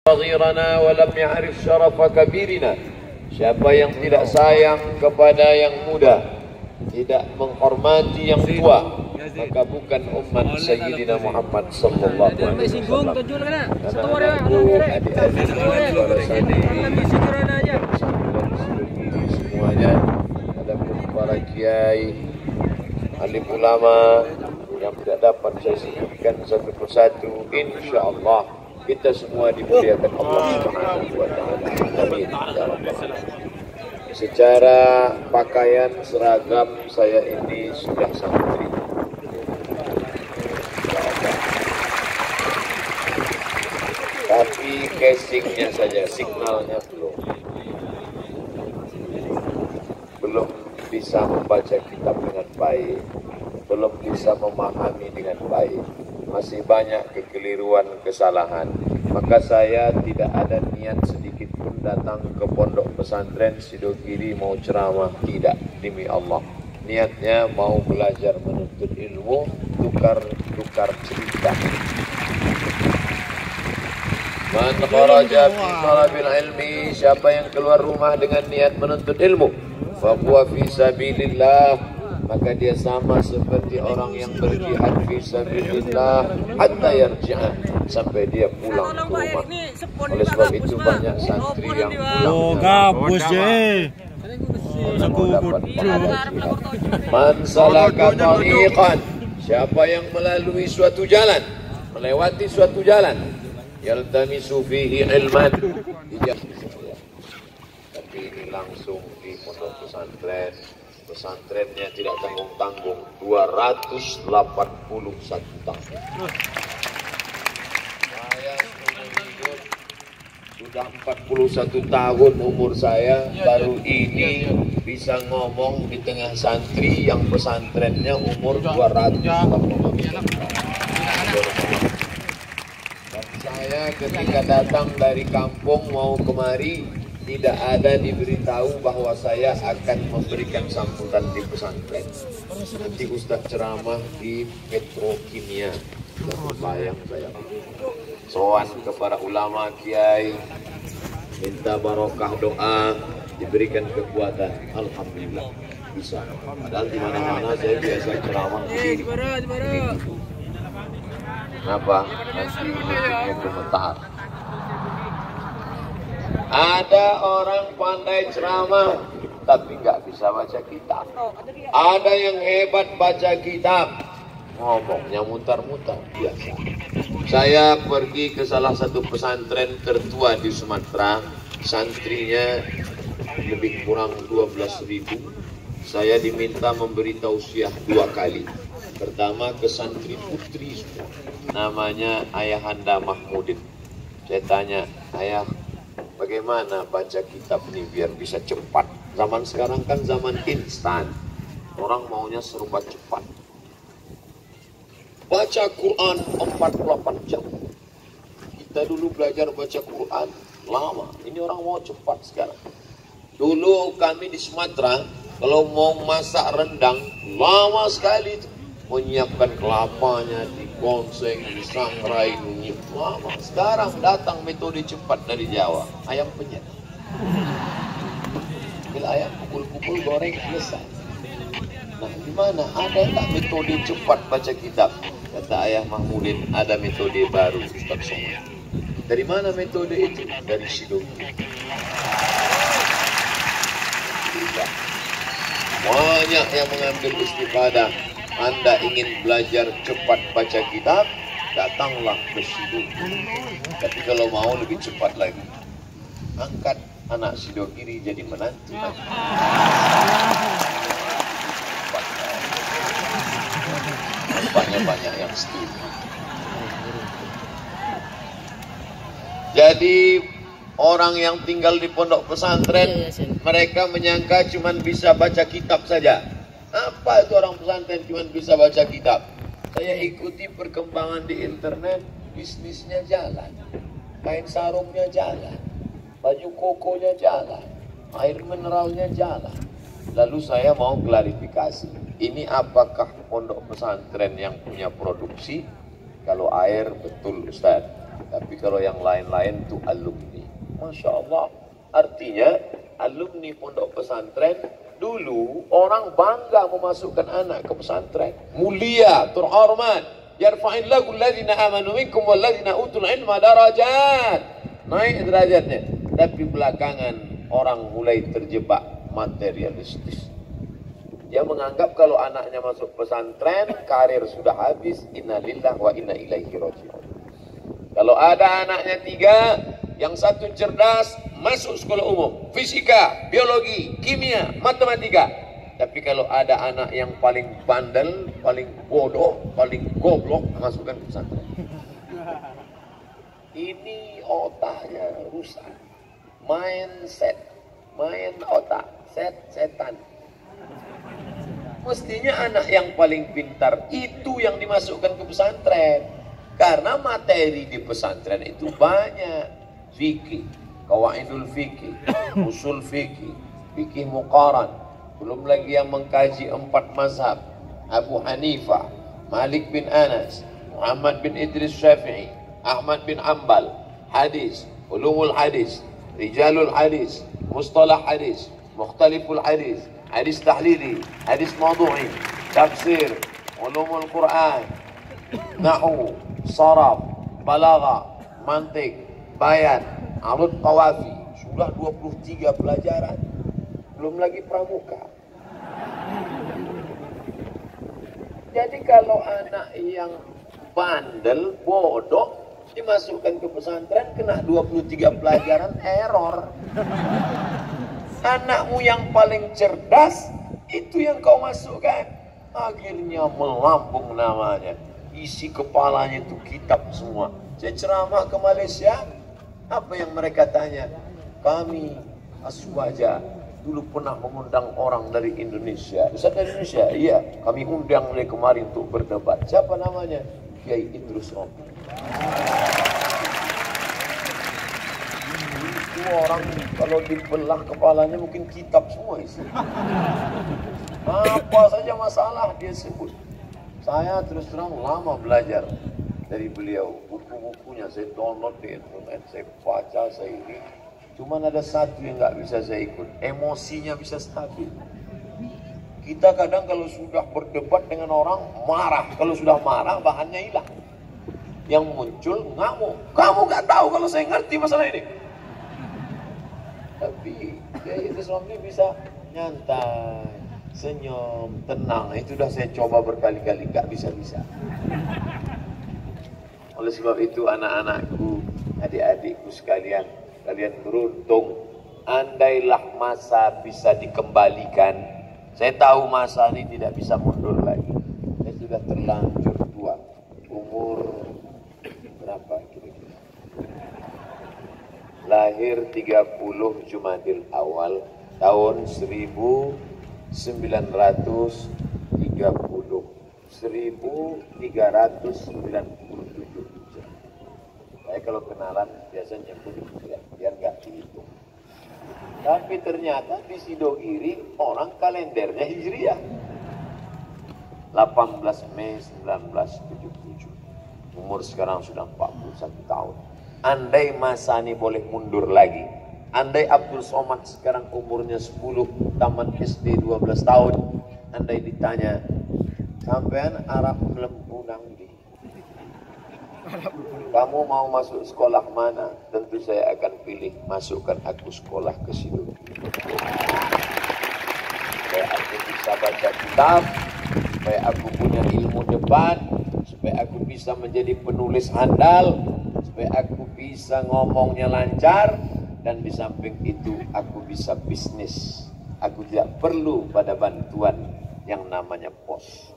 saghirana wa lam ya'rif syarafa kabirina. Siapa yang tidak sayang kepada yang muda, tidak menghormati yang tua, maka bukan umat Sayyidina Muhammad sallallahu alaihi wasallam. Semuanya, ada para kiai, alim ulama yang tidak dapat saya sebutkan satu persatu. Insyaallah kita semua dimuliakan Allah Subhanahu wa taala. Amin. Secara pakaian seragam saya ini sudah santri. Tapi casingnya saja, signalnya belum bisa membaca kitab dengan baik, belum bisa memahami dengan baik, masih banyak kekeliruan, kesalahan. Maka saya tidak ada niat sedikit pun datang ke pondok pesantren Sidogiri mau ceramah, tidak, demi Allah. Niatnya mau belajar menuntut ilmu, tukar cerita. Man kharaja fi talabil ilmi, siapa yang keluar rumah dengan niat menuntut ilmu, fa huwa fi sabilillah, maka dia sama seperti orang yang berjihad fi sabilillah hatta yarji'a, sampai dia pulang ke rumah. Oleh sebab itu banyak santri yang pulang Man salaka tariqan, siapa yang melalui suatu jalan, melewati suatu jalan, yaltamisu fihi ilman, tapi ini langsung di pondok pesantren. Pesantrennya tidak tanggung-tanggung, 281 tahun. Saya hidup sudah 41 tahun umur saya, baru ini bisa ngomong di tengah santri yang pesantrennya umur 280 tahun. Dan saya ketika datang dari kampung mau kemari, tidak ada diberitahu bahwa saya akan memberikan sambutan di pesantren. Nanti Ustaz ceramah di Petrokimia. Bayang saya. Soan kepada ulama kiai, minta barokah doa, diberikan kekuatan. Alhamdulillah bisa. Padahal di mana-mana saya biasa ceramah di sini. Kenapa? Nanti ini gemetar. Ada orang pandai ceramah tapi nggak bisa baca kitab. Ada yang hebat baca kitab, ngomongnya mutar-mutar biasa. Saya pergi ke salah satu pesantren tertua di Sumatera, santrinya lebih kurang 12.000. Saya diminta memberi tausiah 2 kali. Pertama ke santri putri semua, namanya Ayahanda Mahmudin. Saya tanya, ayah, bagaimana baca kitab ini biar bisa cepat? Zaman sekarang kan zaman instan, orang maunya serba cepat. Baca Quran 48 jam. Kita dulu belajar baca Quran lama, ini orang mau cepat sekarang. Dulu kami di Sumatera, kalau mau masak rendang, lama sekali itu. Menyiapkan kelapanya, digonseng, disangrai, lama. Sekarang datang metode cepat dari Jawa, ayam penyet. Bila ayam pukul-pukul, goreng, selesai. Nah, gimana? Ada tak metode cepat baca kitab? Kata Ayah Mahmudin, ada metode baru, Ustaz Somad. Dari mana metode itu? Dari Sidogiri. Banyak yang mengambil istifadah. Anda ingin belajar cepat baca kitab, datanglah ke Sidogiri. Tapi kalau mau lebih cepat lagi, angkat anak Sidogiri jadi menantu. Banyak yang setuju. Jadi orang yang tinggal di pondok pesantren, mereka menyangka cuma bisa baca kitab saja. Apa itu orang pesantren cuma bisa baca kitab? Saya ikuti perkembangan di internet, bisnisnya jalan, kain sarungnya jalan, baju kokonya jalan, air mineralnya jalan. Lalu saya mau klarifikasi, ini apakah pondok pesantren yang punya produksi? Kalau air betul Ustaz, Tapi kalau yang lain-lain itu alumni. Masya Allah. Artinya alumni pondok pesantren dulu orang bangga memasukkan anak ke pesantren. Mulia, terhormat. Yarfa'illahu alladhina amanu minkum walladhina utul ilma darajat. Naik derajatnya. Tapi belakangan orang mulai terjebak materialistis. Dia menganggap kalau anaknya masuk pesantren, karir sudah habis. Innalillah wa inna ilaihi raji'un. Kalau ada anaknya 3, yang satu cerdas, masuk sekolah umum, fisika, biologi, kimia, matematika. Tapi kalau ada anak yang paling bandel, paling bodoh, paling goblok, masukkan ke pesantren. Ini otaknya rusak. Mindset, main otak, setan. Mestinya anak yang paling pintar itu yang dimasukkan ke pesantren. Karena materi di pesantren itu banyak. Fikih, qawaidul fikih, usul fikih, fikih muqaran. Belum lagi yang mengkaji 4 mazhab. Abu Hanifah, Malik bin Anas, Muhammad bin Idris Syafi'i, Ahmad bin Ambal, hadis, ulumul hadis, rijalul hadis, mustalah hadis, mukhtaliful hadis, hadis tahlili, hadis mawdu'i, tafsir, ulumul Quran, nahu, saraf, balagha, mantik, bayan, arud qawafi. Sudah 23 pelajaran. Belum lagi pramuka. Jadi kalau anak yang bandel, bodoh, dimasukkan ke pesantren, kena 23 pelajaran, error. Anakmu yang paling cerdas, itu yang kau masukkan. Akhirnya melambung namanya. Isi kepalanya itu kitab semua. Saya ceramah ke Malaysia, apa yang mereka tanya? Kami Aswaja dulu pernah mengundang orang dari Indonesia. Ustaz dari Indonesia? Iya, kami undang dari kemarin untuk berdebat. Siapa namanya? Kiai Idrus Romli. Itu orang kalau dibelah kepalanya mungkin kitab semua isi. Apa saja masalah dia sebut. Saya terus terang lama belajar dari beliau. Buku-bukunya saya download di internet, saya baca, saya ini. Cuman ada satu yang nggak bisa saya ikut, emosinya bisa stabil. Kita kadang kalau sudah berdebat dengan orang marah, kalau sudah marah bahannya hilang. Yang muncul ngamuk. Kamu nggak tahu kalau saya ngerti masalah ini. Tapi Kiai Idrus Romli bisa nyantai, senyum, tenang. Itu sudah saya coba berkali-kali, nggak bisa-bisa. Oleh sebab itu anak-anakku, adik-adikku sekalian, kalian beruntung. Andailah masa bisa dikembalikan. Saya tahu masa ini tidak bisa mundur lagi. Saya sudah terlanjur tua. Umur berapa kira-kira? Lahir 30 Jumadil Awal tahun 1397. Saya kalau kenalan biasanya nyebut ya, biar nggak dihitung. Tapi ternyata di Sidogiri orang kalendernya Hijriah. 18 Mei 1977. Umur sekarang sudah 41 tahun. Andai masa ini boleh mundur lagi. Andai Abdul Somad sekarang umurnya 10, tamat SD 12 tahun. Andai ditanya, sampean Arab Lempunang di. Kamu mau masuk sekolah mana? Tentu saya akan pilih masukkan aku sekolah ke Sidogiri. Supaya aku bisa baca kitab, supaya aku punya ilmu debat, supaya aku bisa menjadi penulis handal, supaya aku bisa ngomongnya lancar, dan di samping itu aku bisa bisnis. Aku tidak perlu pada bantuan yang namanya pos.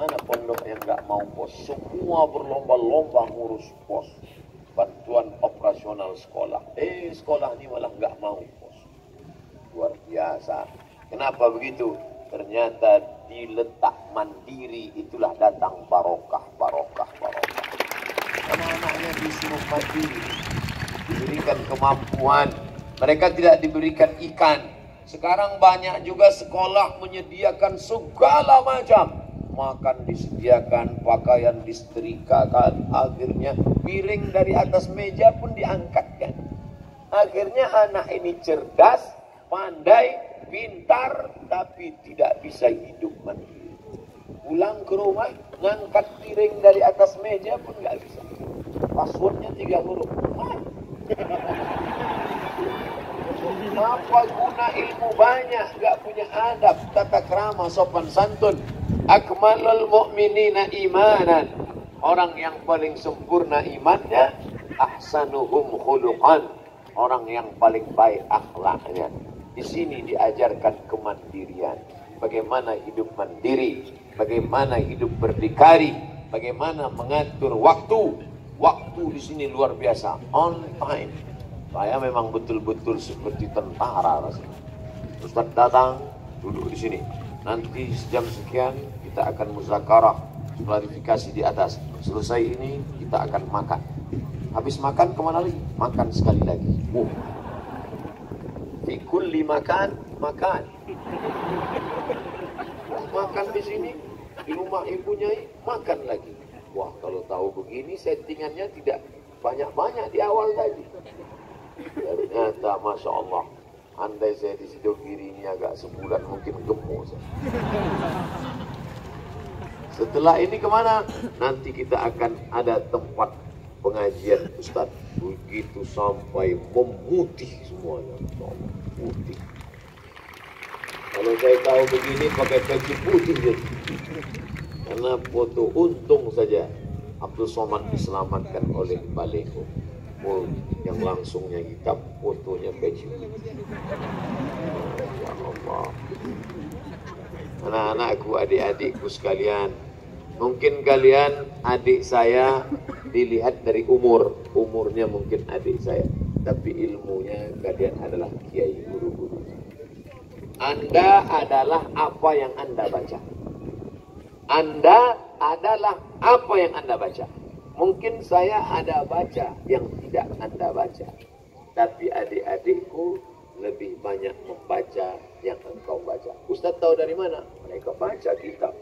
Mana pondok yang nggak mau pos? Semua berlomba-lomba ngurus pos. Bantuan operasional sekolah. Sekolah ini malah nggak mau pos. Luar biasa. Kenapa begitu? Ternyata diletak mandiri itulah datang barokah. Anak-anaknya disuruh mandiri, diberikan kemampuan. Mereka tidak diberikan ikan. Sekarang banyak juga sekolah menyediakan segala macam. makan disediakan, pakaian disetrikakan, akhirnya piring dari atas meja pun diangkatkan. Akhirnya anak ini cerdas, pandai, pintar, tapi tidak bisa hidup mandiri. Pulang ke rumah, ngangkat piring dari atas meja pun nggak bisa. Passwordnya 3 huruf. Apa guna ilmu banyak, nggak punya adab, tata krama, sopan santun. Akmalul mu'minina imanan. Orang yang paling sempurna imannya, ahsanuhum khuluqan. Orang yang paling baik akhlaknya. Di sini diajarkan kemandirian. Bagaimana hidup mandiri, bagaimana hidup berdikari, bagaimana mengatur waktu. Waktu di sini luar biasa, on time. Saya memang betul-betul seperti tentara rasanya. Ustaz datang, duduk di sini. Nanti jam sekian kita akan muzakarah, klarifikasi di atas. Selesai ini kita akan makan. Habis makan kemana lagi? Makan sekali lagi. Fi kulli makan, makan. Makan di sini, di rumah ibunya makan lagi. Wah, kalau tahu begini settingannya tidak banyak-banyak di awal tadi. Ternyata Masya Allah, andai saya di Sidogiri ini agak sebulan mungkin gemuk saya. Setelah ini kemana? Nanti kita akan ada tempat pengajian Ustaz. Begitu sampai memutih semuanya. Putih. Kalau saya tahu begini pakai peci putih jadi. Karena foto untung saja Abdul Somad diselamatkan oleh Baleko. Yang langsungnya hitam, fotonya peci putih. Ya Allah. Anak-anakku, adik-adikku sekalian, mungkin kalian adik saya dilihat dari umurnya mungkin adik saya, tapi ilmunya kalian adalah kiai guru-guru. Anda adalah apa yang Anda baca. Anda adalah apa yang Anda baca. Mungkin saya ada baca yang tidak Anda baca, tapi adik-adikku lebih banyak membaca yang engkau baca. Ustaz tahu dari mana? Mereka baca kitab.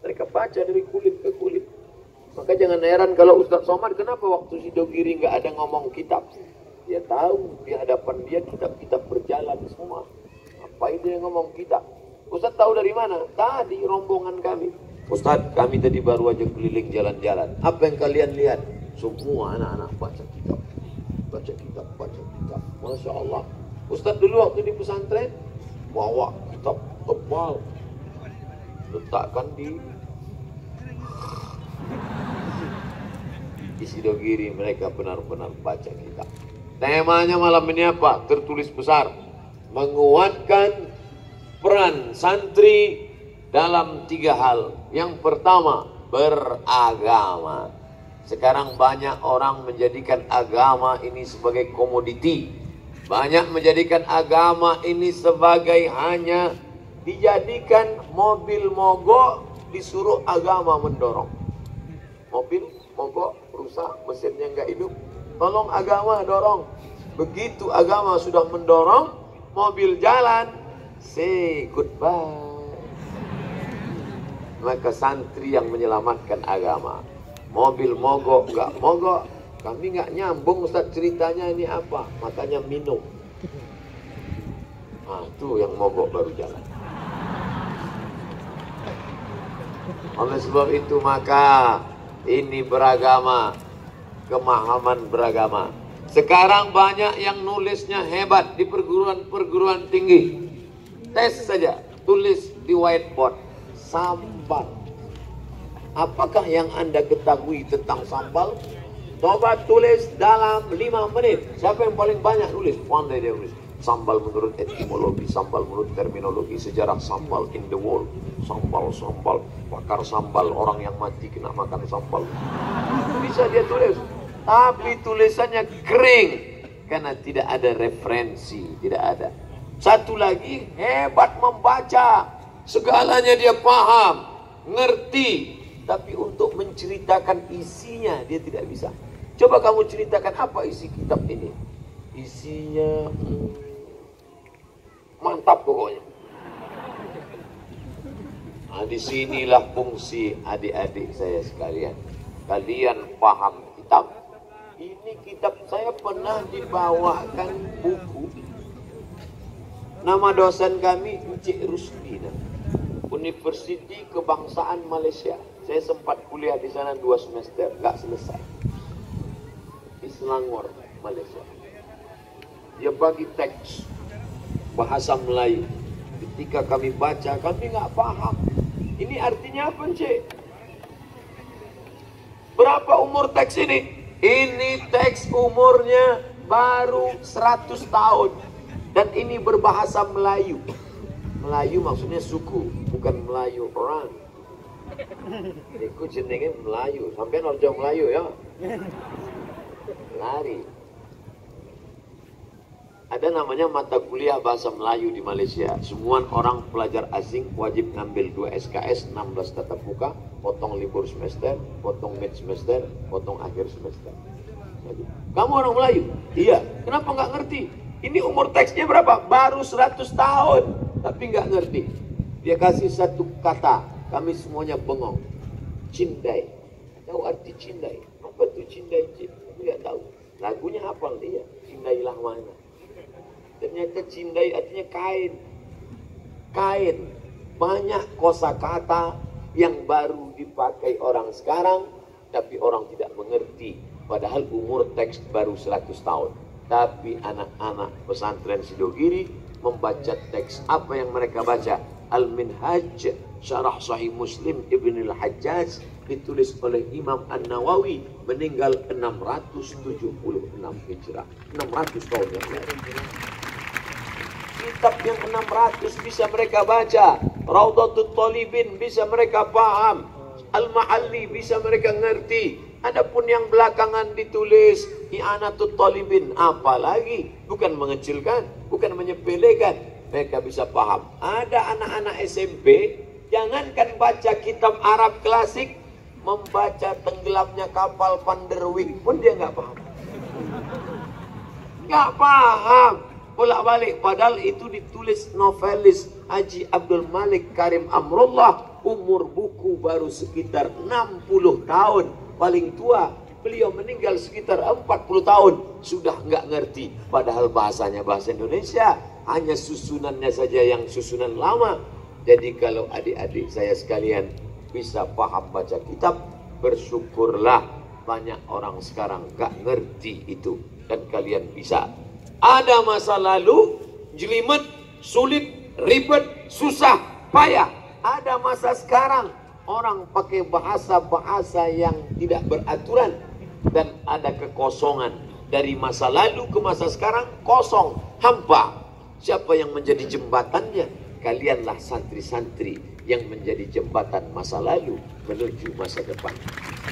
Mereka baca dari kulit ke kulit. Maka jangan heran kalau Ustaz Somad kenapa waktu Sidogiri nggak ada ngomong kitab. Dia tahu di hadapan dia kitab-kitab berjalan semua. Apa itu yang ngomong kitab? Ustaz tahu dari mana? Tadi rombongan kami. Ustaz, kami tadi baru aja keliling jalan-jalan. Apa yang kalian lihat? Semua anak-anak baca kitab. Baca kitab, baca kitab. Masya Allah. Ustaz dulu waktu di pesantren bawa kitab tebal, letakkan di Sidogiri. Mereka benar-benar baca kitab. Temanya malam ini apa? Tertulis besar, menguatkan peran santri dalam 3 hal. Yang pertama, beragama. Sekarang banyak orang menjadikan agama ini sebagai komoditi. Banyak menjadikan agama ini sebagai hanya dijadikan mobil mogok, disuruh agama mendorong. Mobil mogok, rusak, mesinnya nggak hidup, tolong agama dorong. Begitu agama sudah mendorong, mobil jalan, say goodbye. Maka santri yang menyelamatkan agama. Mobil mogok, nggak mogok, kami nggak nyambung Ustaz ceritanya ini apa, makanya minum. Nah, itu yang mogok baru jalan. Oleh sebab itu maka ini beragama, kemahaman beragama. Sekarang banyak yang nulisnya hebat di perguruan tinggi. Tes saja, tulis di whiteboard, sambal. Apakah yang Anda ketahui tentang sambal? Coba tulis dalam 5 menit. Siapa yang paling banyak nulis? Pandai dia nulis. Sambal menurut etimologi, sambal menurut terminologi, sejarah sambal in the world. Sambal, bakar sambal, orang yang mati kena makan sambal. Bisa dia tulis. Tapi tulisannya kering. Karena tidak ada referensi, tidak ada. Satu lagi, hebat membaca. Segalanya dia paham, ngerti. Tapi untuk menceritakan isinya dia tidak bisa. Coba kamu ceritakan apa isi kitab ini. Isinya mantap pokoknya. Nah, disinilah fungsi adik-adik saya sekalian. Kalian paham kitab. Ini kitab saya pernah dibawakan buku. Nama dosen kami Encik Rusdi, Universiti Kebangsaan Malaysia. Saya sempat kuliah di sana 2 semester, nggak selesai. Di Selangor, Malaysia. Dia bagi teks bahasa Melayu. Ketika kami baca, kami nggak paham. Ini artinya apa, Encik? Berapa umur teks ini? Ini teks umurnya baru 100 tahun. Dan ini berbahasa Melayu. Melayu maksudnya suku, bukan Melayu orang. Iku jenenge Melayu, sampai orang Melayu ya. Lari. Ada namanya mata kuliah bahasa Melayu di Malaysia. Semua orang pelajar asing wajib ngambil 2 SKS, 16 tatap muka, potong libur semester, potong mid semester, potong akhir semester. Kamu orang Melayu? Iya. Kenapa nggak ngerti? Ini umur teksnya berapa? Baru 100 tahun. Tapi nggak ngerti. Dia kasih satu kata. Kami semuanya bengong. Cindai. Tahu arti cindai? Apa tuh cindai? Nggak tahu. Lagunya hafal dia. Cindailah mana? Ternyata cindai artinya kain. Kain. Banyak kosakata yang baru dipakai orang sekarang, tapi orang tidak mengerti. Padahal umur teks baru 100 tahun. Tapi anak-anak pesantren Sidogiri membaca teks apa yang mereka baca? Al-Minhaj, Syarah Sahih Muslim Ibn al-Hajjaj, ditulis oleh Imam An-Nawawi, meninggal 676 Hijrah. 600 tahun yang lalu. Kitab yang 600 bisa mereka baca. Raudatul Talibin bisa mereka paham. Al-Ma'alli bisa mereka ngerti. Adapun yang belakangan ditulis I'anatul Talibin, apalagi bukan mengecilkan, bukan menyepelekan, mereka bisa paham. Ada anak-anak SMP, jangankan baca kitab Arab klasik, membaca tenggelamnya kapal Van der Wijk pun dia nggak paham. Nggak paham, bolak-balik. Padahal itu ditulis novelis Haji Abdul Malik Karim Amrullah, umur buku baru sekitar 60 tahun. Paling tua, beliau meninggal sekitar 40 tahun. Sudah nggak ngerti. Padahal bahasanya bahasa Indonesia. Hanya susunannya saja yang susunan lama. Jadi kalau adik-adik saya sekalian bisa paham baca kitab, bersyukurlah. Banyak orang sekarang nggak ngerti itu. Dan kalian bisa. Ada masa lalu, jelimet, sulit, ribet, susah, payah. Ada masa sekarang. Orang pakai bahasa-bahasa yang tidak beraturan. Dan ada kekosongan. Dari masa lalu ke masa sekarang kosong, hampa. Siapa yang menjadi jembatannya? Kalianlah santri-santri yang menjadi jembatan masa lalu menuju masa depan.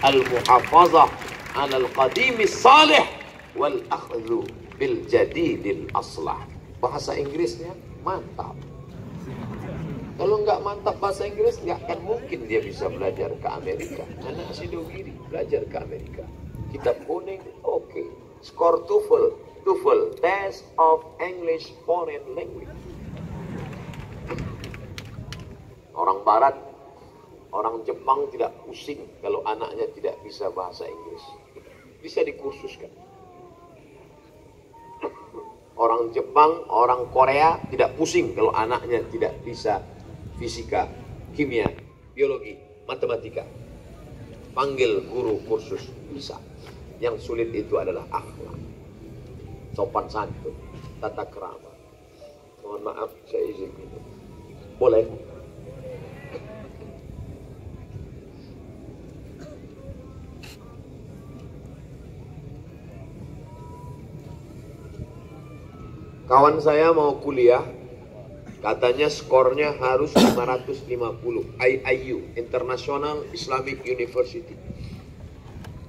Al-muhafazah alal qadimis salih wal akhdhu bil jadidil aslah. Bahasa Inggrisnya mantap. Kalau nggak mantap bahasa Inggris, nggak akan mungkin dia bisa belajar ke Amerika. Anak Sidogiri belajar ke Amerika. Kitab kuning, oke. Skor TOEFL, Test of English Foreign Language. Orang Barat, orang Jepang tidak pusing kalau anaknya tidak bisa bahasa Inggris. Bisa dikursuskan. Orang Jepang, orang Korea tidak pusing kalau anaknya tidak bisa fisika, kimia, biologi, matematika. Panggil guru kursus, bisa. Yang sulit itu adalah akhlak, sopan santun, tata krama. Mohon maaf, saya izin minum. Boleh? Kawan saya mau kuliah, katanya skornya harus 550 IIU, International Islamic University.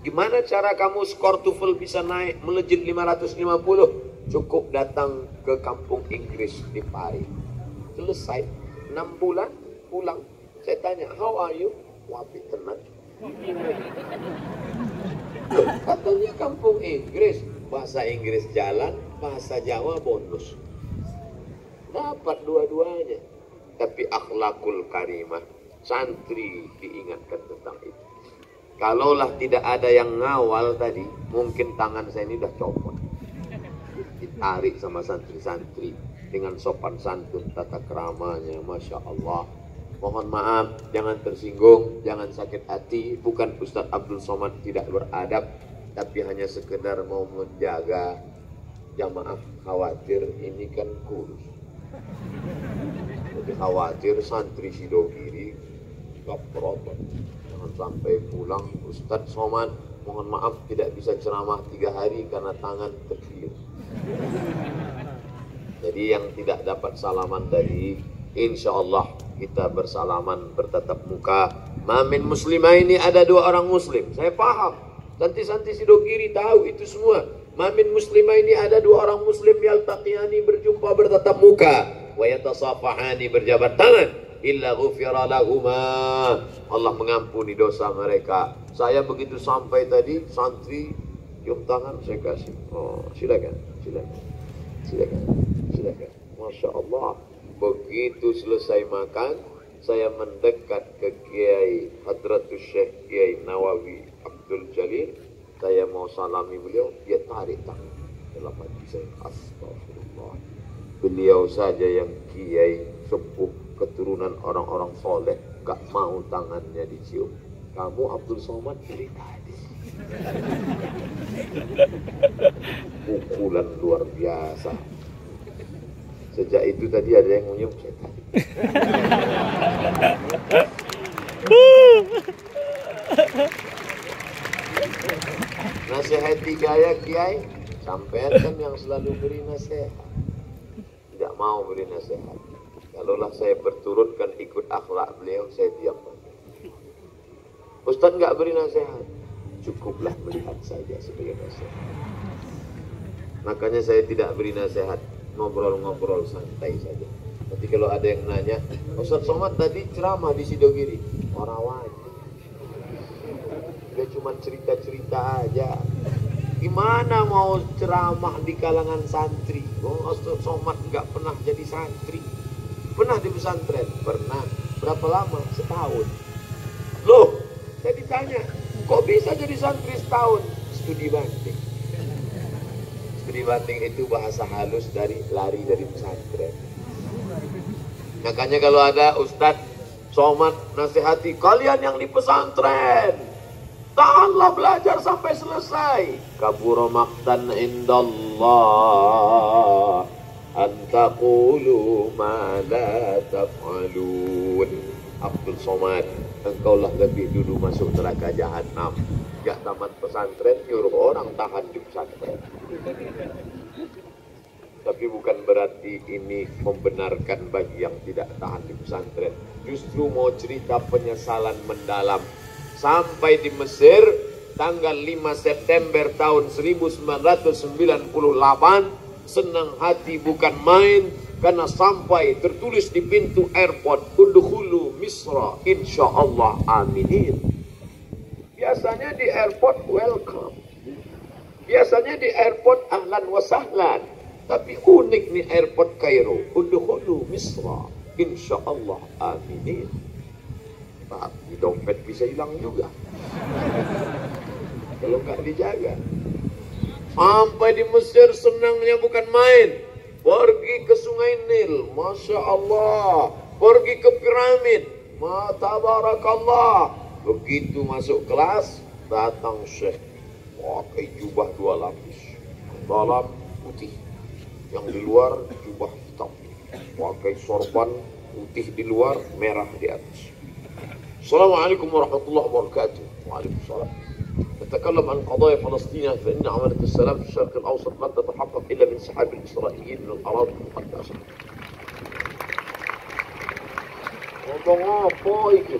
Gimana cara kamu skor TOEFL bisa naik melejit 550? Cukup datang ke kampung Inggris di Paris. Selesai 6 bulan pulang. Saya tanya, how are you? Wapi tenang. Katanya kampung Inggris, bahasa Inggris jalan, bahasa Jawa bonus. Dapat dua-duanya. Tapi akhlakul karimah, Santri diingatkan tentang itu. Kalaulah tidak ada yang ngawal tadi, mungkin tangan saya ini udah copot. Ditarik sama santri-santri dengan sopan santun, tata keramanya, Masya Allah. Mohon maaf, jangan tersinggung, jangan sakit hati. Bukan Ustadz Abdul Somad tidak beradab, tapi hanya sekedar mau menjaga jamaah. Khawatir ini kan kurus, jadi khawatir santri Sidogiri gak berobat. Jangan sampai pulang, Ustadz Somad mohon maaf tidak bisa ceramah 3 hari karena tangan terkilir. Jadi yang tidak dapat salaman tadi, insya Allah kita bersalaman, bertatap muka. Mamin muslimah ini ada 2 orang muslim, saya paham. Santri-santri Sidogiri tahu itu semua. Mamin muslimah ini ada 2 orang muslim, yaltaqiyani, berjumpa bertatap muka, wa yatasafahani, berjabat tangan, illa ghufira lahuma, Allah mengampuni dosa mereka. Saya begitu sampai tadi, santri cium tangan, saya kasih. Oh, silakan, silakan, silakan, silakan. Masya Allah. Begitu selesai makan, saya mendekat ke Kiai Hadratus Syekh Kiai Nawawi Abdul Jalil. Saya mau salami beliau, dia tarik tangan. Dalam hati saya, astagfirullah. Beliau saja yang kiai sepuh keturunan orang-orang soleh, gak mau tangannya dicium. Kamu Abdul Somad dari tadi. Pukulan luar biasa. Sejak itu tadi ada yang nyium saya tadi. Nasihati gaya kiai, sampean kan yang selalu beri nasihat, tidak mau beri nasihat. Kalaulah saya berturutkan ikut akhlak beliau, saya diam. Ustaz nggak beri nasihat, cukuplah melihat saja sebagai nasihat. Makanya saya tidak beri nasihat, ngobrol-ngobrol santai saja. Nanti kalau ada yang nanya, Ustaz Somad tadi ceramah di Sidogiri, orang wajib. Dia cuma cerita-cerita aja. Gimana mau ceramah di kalangan santri? Oh, Ustaz Somad nggak pernah jadi santri. Pernah di pesantren? Pernah. Berapa lama? Setahun. Loh, saya ditanya, kok bisa jadi santri setahun? Studi banding. Studi banding itu bahasa halus dari lari dari pesantren. Makanya kalau ada Ustadz Somad nasihati, kalian yang di pesantren, tahanlah belajar sampai selesai. Kabura maqtan indallah an taqulu ma la taf'alun. Abdul Somad, engkaulah lebih dulu masuk neraka jahanam. Gak tamat pesantren, nyuruh orang tahan di pesantren. Tapi bukan berarti ini membenarkan bagi yang tidak tahan di pesantren. Justru mau cerita penyesalan mendalam. Sampai di Mesir tanggal 5 September tahun 1998, senang hati bukan main karena sampai tertulis di pintu airport, udkhulu Misra insyaallah aminin. Biasanya di airport welcome, biasanya di airport ahlan wa sahlan, tapi unik nih airport Kairo, udkhulu Misra insyaallah aminin. Tapi dompet bisa hilang juga kalau nggak dijaga. Sampai di Mesir senangnya bukan main, pergi ke Sungai Nil, Masya Allah, pergi ke piramid, Ma tabarakallah. Begitu masuk kelas, datang Syekh pakai jubah 2 lapis, dalam putih, yang di luar jubah hitam, pakai sorban putih di luar, merah di atas. Assalamualaikum warahmatullahi wabarakatuh. Waalaikumsalam. نتكلم عن قضايا فلسطين فإن عملية السلام في الشرق الأوسط لن تتحقق إلا بانسحاب الإسرائيليين من الأراضي المقدسة. Ngomong apa itu?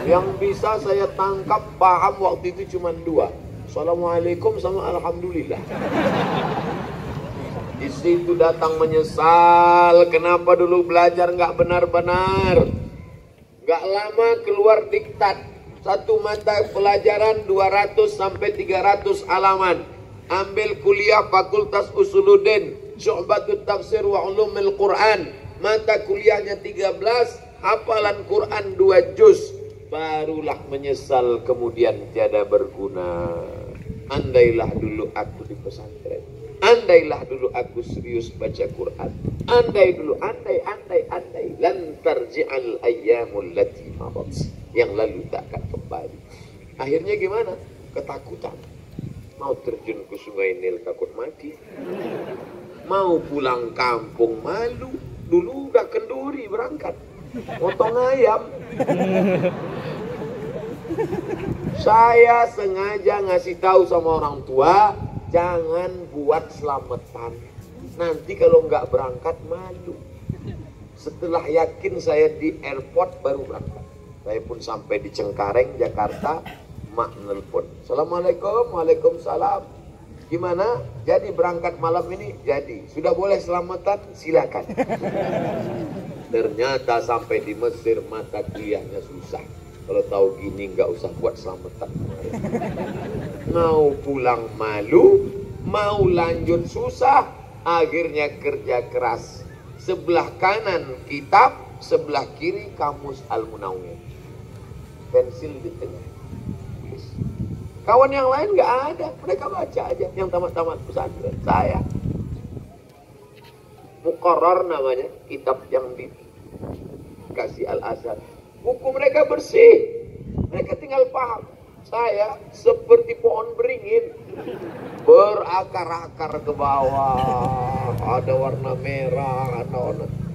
Yang bisa saya tangkap paham waktu itu cuma 2. Assalamualaikum sama Alhamdulillah. Di situ datang menyesal, kenapa dulu belajar nggak benar-benar. Nggak lama keluar diktat, 1 mata pelajaran 200 sampai 300 halaman. Ambil kuliah Fakultas Usuluddin, Syu'batut Tafsir wa Ulumul Quran, mata kuliahnya 13, hafalan Quran 2 juz, barulah menyesal kemudian tiada berguna. Andailah dulu aku di pesantren, andailah dulu aku serius baca Quran, andai dulu, andai lan tarji'al ayyamul lati madat, yang lalu tak akan kembali. Akhirnya gimana? Ketakutan. Mau terjun ke sungai Nil takut mati, mau pulang kampung malu. Dulu udah kenduri berangkat potong ayam. Saya sengaja ngasih tahu sama orang tua, jangan buat selamatan, nanti kalau nggak berangkat malu. Setelah yakin saya di airport baru berangkat. Saya pun sampai di Cengkareng, Jakarta, mak nelpon, Assalamualaikum. Waalaikumsalam. Gimana? Jadi berangkat malam ini? Jadi. Sudah boleh selamatan? Silakan. Ternyata sampai di Mesir mata kuliahnya susah. Kalau tahu gini nggak usah buat selamatan. Mau pulang malu, mau lanjut susah. Akhirnya kerja keras. Sebelah kanan kitab, sebelah kiri kamus Al-Munawwir. Pensil di tengah. Kawan yang lain nggak ada, mereka baca aja. Yang tamat-tamat pesantren, saya Muqarrar namanya, kitab yang dikasih Al-Azhar. Buku mereka bersih, mereka tinggal paham. Saya seperti pohon beringin, berakar-akar ke bawah. Ada warna merah,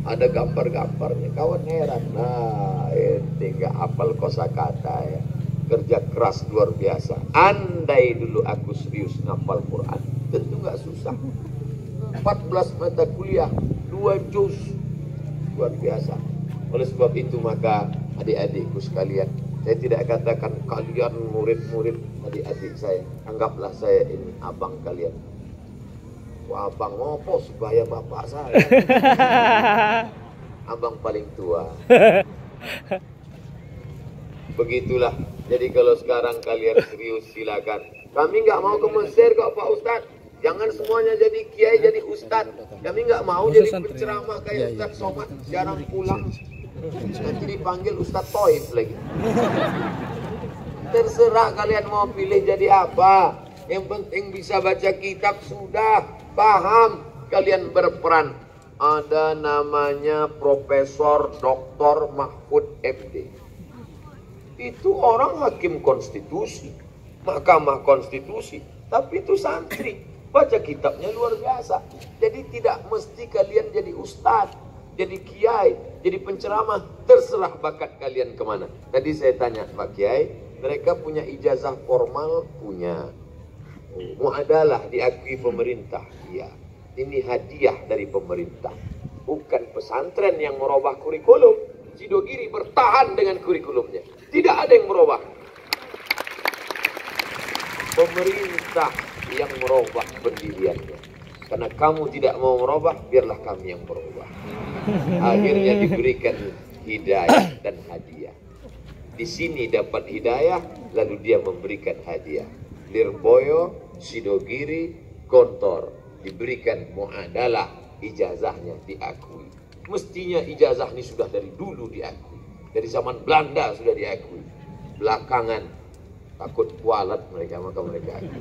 ada gambar-gambarnya. Kawan heran, nah ini nggak hafal kosakata ya. Kerja keras luar biasa. Andai dulu aku serius ngapal Quran, tentu nggak susah. 14 mata kuliah, 2 juz, luar biasa. Oleh sebab itu maka adik-adikku sekalian, saya tidak katakan kalian murid-murid adik-adik saya. Anggaplah saya ini abang kalian. Wah, abang ngopo supaya bapak saya. Abang paling tua. Begitulah. Jadi kalau sekarang kalian serius silakan. Kami nggak mau ke Mesir kok Pak Ustadz. Jangan semuanya jadi kiai, jadi ustadz. Kami nggak mau jadi penceramah kayak Ustadz Somad, jarang pulang. Nanti dipanggil Ustadz Toib lagi. Terserah kalian mau pilih jadi apa. Yang penting bisa baca kitab sudah, paham. Kalian berperan. Ada namanya Profesor Dr. Mahfud MD. Itu orang hakim konstitusi, Mahkamah Konstitusi, tapi itu santri, baca kitabnya luar biasa. Jadi tidak mesti kalian jadi ustadz, jadi kiai, jadi penceramah, terserah bakat kalian kemana. Tadi saya tanya Pak Kiai, mereka punya ijazah formal? Punya. Muadalah diakui pemerintah? Iya. Ini hadiah dari pemerintah, bukan pesantren yang merubah kurikulum. Sidogiri bertahan dengan kurikulumnya. Tidak ada yang merubah. Pemerintah yang merubah pendiriannya. Karena kamu tidak mau merubah, biarlah kami yang merubah. Akhirnya diberikan hidayah dan hadiah. Di sini dapat hidayah, lalu dia memberikan hadiah. Lirboyo, Sidogiri, Gontor diberikan muadalah, ijazahnya diakui. Mestinya ijazah ini sudah dari dulu diakui. Dari zaman Belanda sudah diakui. Belakangan takut kualat mereka, maka mereka akui.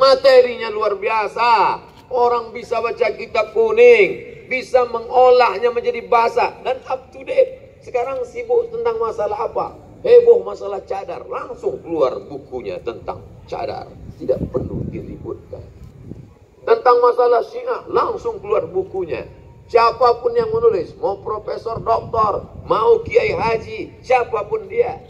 Materinya luar biasa. Orang bisa baca kitab kuning, bisa mengolahnya menjadi bahasa dan up to date. Sekarang sibuk tentang masalah apa? Heboh masalah cadar, langsung keluar bukunya tentang cadar. Tidak perlu diributkan. Tentang masalah Syiah, langsung keluar bukunya. Siapapun yang menulis, mau profesor, doktor, mau kiai haji, siapapun dia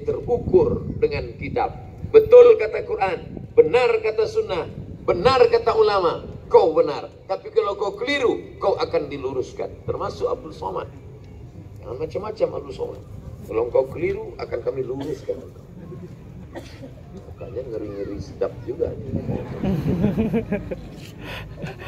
terukur dengan kitab. Betul kata Quran, benar kata sunnah, benar kata ulama, kau benar. Tapi kalau kau keliru, kau akan diluruskan. Termasuk Abdul Somad. Macam-macam Abdul Somad. Kalau kau keliru, akan kami luruskan. Makanya ngeri-ngeri sedap juga.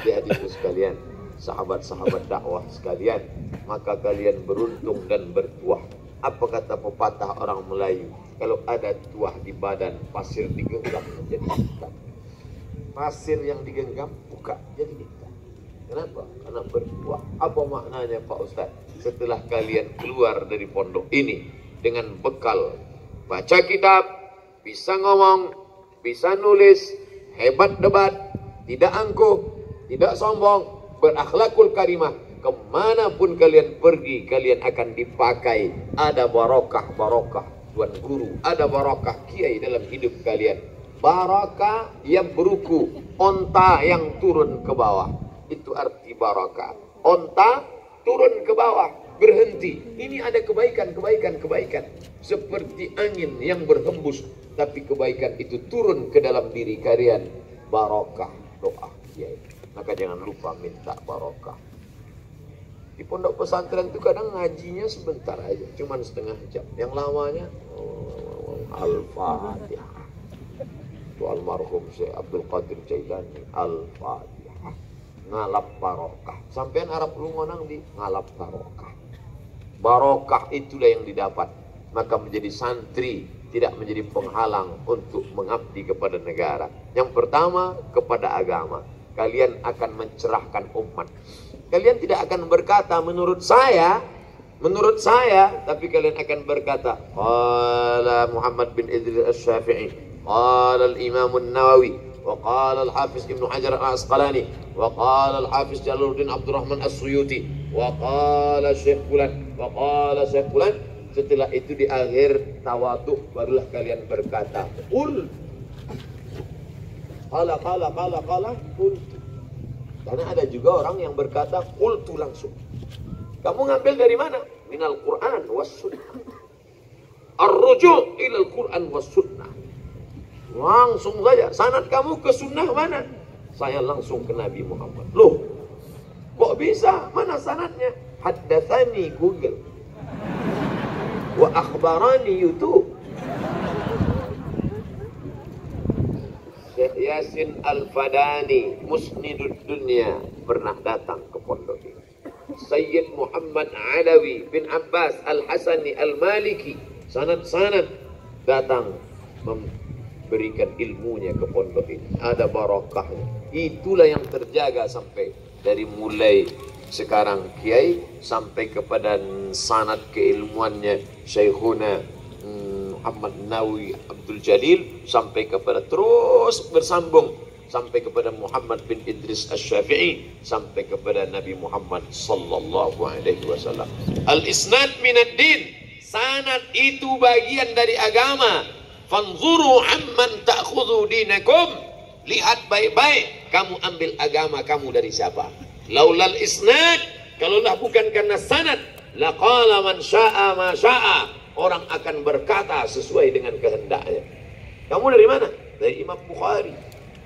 Adik-adikku sekalian, sahabat-sahabat dakwah sekalian, maka kalian beruntung dan bertuah. Apa kata pepatah orang Melayu? Kalau ada tuah di badan, pasir digenggam menjadi hitam. Pasir yang digenggam buka jadi hitam. Kenapa? Karena berbuah. Apa maknanya Pak Ustaz? Setelah kalian keluar dari pondok ini dengan bekal baca kitab, bisa ngomong, bisa nulis, hebat debat, tidak angkuh, tidak sombong, berakhlakul karimah, kemanapun kalian pergi, kalian akan dipakai. Ada barokah Tuan Guru, ada barokah Kiai dalam hidup kalian. Barokah yang beruku, onta yang turun ke bawah. Itu arti barokah. Onta turun ke bawah, berhenti. Ini ada kebaikan. Seperti angin yang berhembus, tapi kebaikan itu turun ke dalam diri kalian. Barokah doa Kiai. Maka jangan lupa minta barokah. Di pondok pesantren itu kadang ngajinya sebentar aja, cuman setengah jam. Yang lamanya Al-Fatihah. Itu almarhum Syekh Abdul Qadir Jailani, Al-Fatihah. Ngalap barokah. Sampean Arab lu ngonang di ngalap barokah. Barokah itulah yang didapat. Maka menjadi santri tidak menjadi penghalang untuk mengabdi kepada negara. Yang pertama, kepada agama. Kalian akan mencerahkan umat. Kalian tidak akan berkata menurut saya, tapi kalian akan berkata qala Muhammad bin Idris Asy-Syafi'i, qala al-Imam an-Nawawi, wa qala al-Hafiz Ibnu Hajar al-Asqalani, wa qala al-Hafiz Jalaluddin Abdurrahman As-Suyuti, wa qala Syekh Fulan, wa qala Syekh Fulan. Setelah itu di akhir tawadhu barulah kalian berkata qul. Qala qul. Karena ada juga orang yang berkata qultu langsung. Kamu ngambil dari mana? Minal Qur'an was sunnah. Ar-ruju' ilal Qur'an was sunnah. Langsung saja. Sanad kamu ke sunnah mana? Saya langsung ke Nabi Muhammad. Loh, kok bisa? Mana sanadnya? Haddatsani Google. Wa akhbarani YouTube. Syekh Yasin Al-Fadani, Musnidud Dunya, pernah datang ke pondok ini. Sayyid Muhammad Alawi bin Abbas Al-Hasani Al-Maliki, sanad-sanad datang memberikan ilmunya ke pondok ini. Ada barokahnya. Itulah yang terjaga sampai dari mulai sekarang Kiai sampai kepada sanad keilmuannya Syekhuna Muhammad Nawawi Abdul Jalil, sampai kepada terus bersambung sampai kepada Muhammad bin Idris Asy-Syafi'i, sampai kepada Nabi Muhammad sallallahu alaihi wasallam. Al-isnad minad din, sanad itu bagian dari agama. Fanzuru amman ta'khudhu dinakum, lihat baik-baik kamu ambil agama kamu dari siapa. Laulal isnad, kalaulah bukan karena sanad, laqala man syaa ma syaa, orang akan berkata sesuai dengan kehendaknya. Kamu dari mana? Dari Imam Bukhari.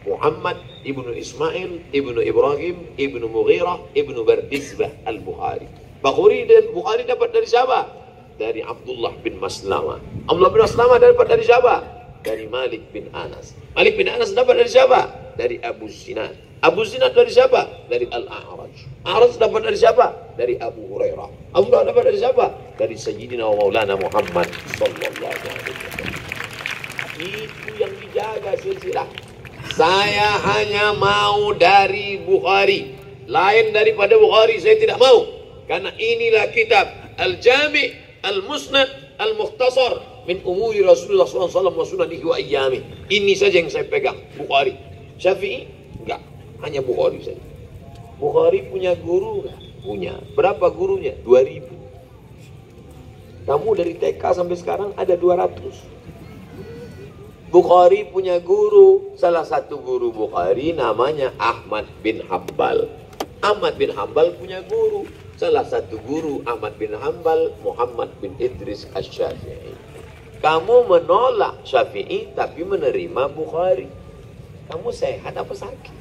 Muhammad ibnu Ismail ibnu Ibrahim ibnu Mughirah ibnu Bardizbah Al-Bukhari. Bukhari dapat dari siapa? Dari Abdullah bin Maslamah. Abdullah bin Maslamah dapat dari siapa? Dari Malik bin Anas. Malik bin Anas dapat dari siapa? Dari Abu Zinad. Abu Zinad dari siapa? Dari Al-A'raj. A'raj dapat dari siapa? Dari Abu Hurairah. Abu Hurairah dapat dari siapa? Dari Sayyidina wa Maulana Muhammad sallallahu alaihi wasallam. Itu yang dijaga silsilah. Saya hanya mau dari Bukhari. Lain daripada Bukhari saya tidak mau. Karena inilah kitab Al-Jami' Al-Musnad Al-Mukhtasar min umuri Rasulullah SAW wa sunanihi wa ayyami. Ini saja yang saya pegang, Bukhari. Syafi'i? Enggak, hanya Bukhari saja. Bukhari punya guru enggak? Punya. Berapa gurunya? 2000. Kamu dari TK sampai sekarang ada 200. Bukhari punya guru, salah satu guru Bukhari namanya Ahmad bin Hambal. Ahmad bin Hambal punya guru, salah satu guru Ahmad bin Hambal Muhammad bin Idris Asy-Syafi'i. Kamu menolak Syafi'i tapi menerima Bukhari. Kamu sehat apa sakit?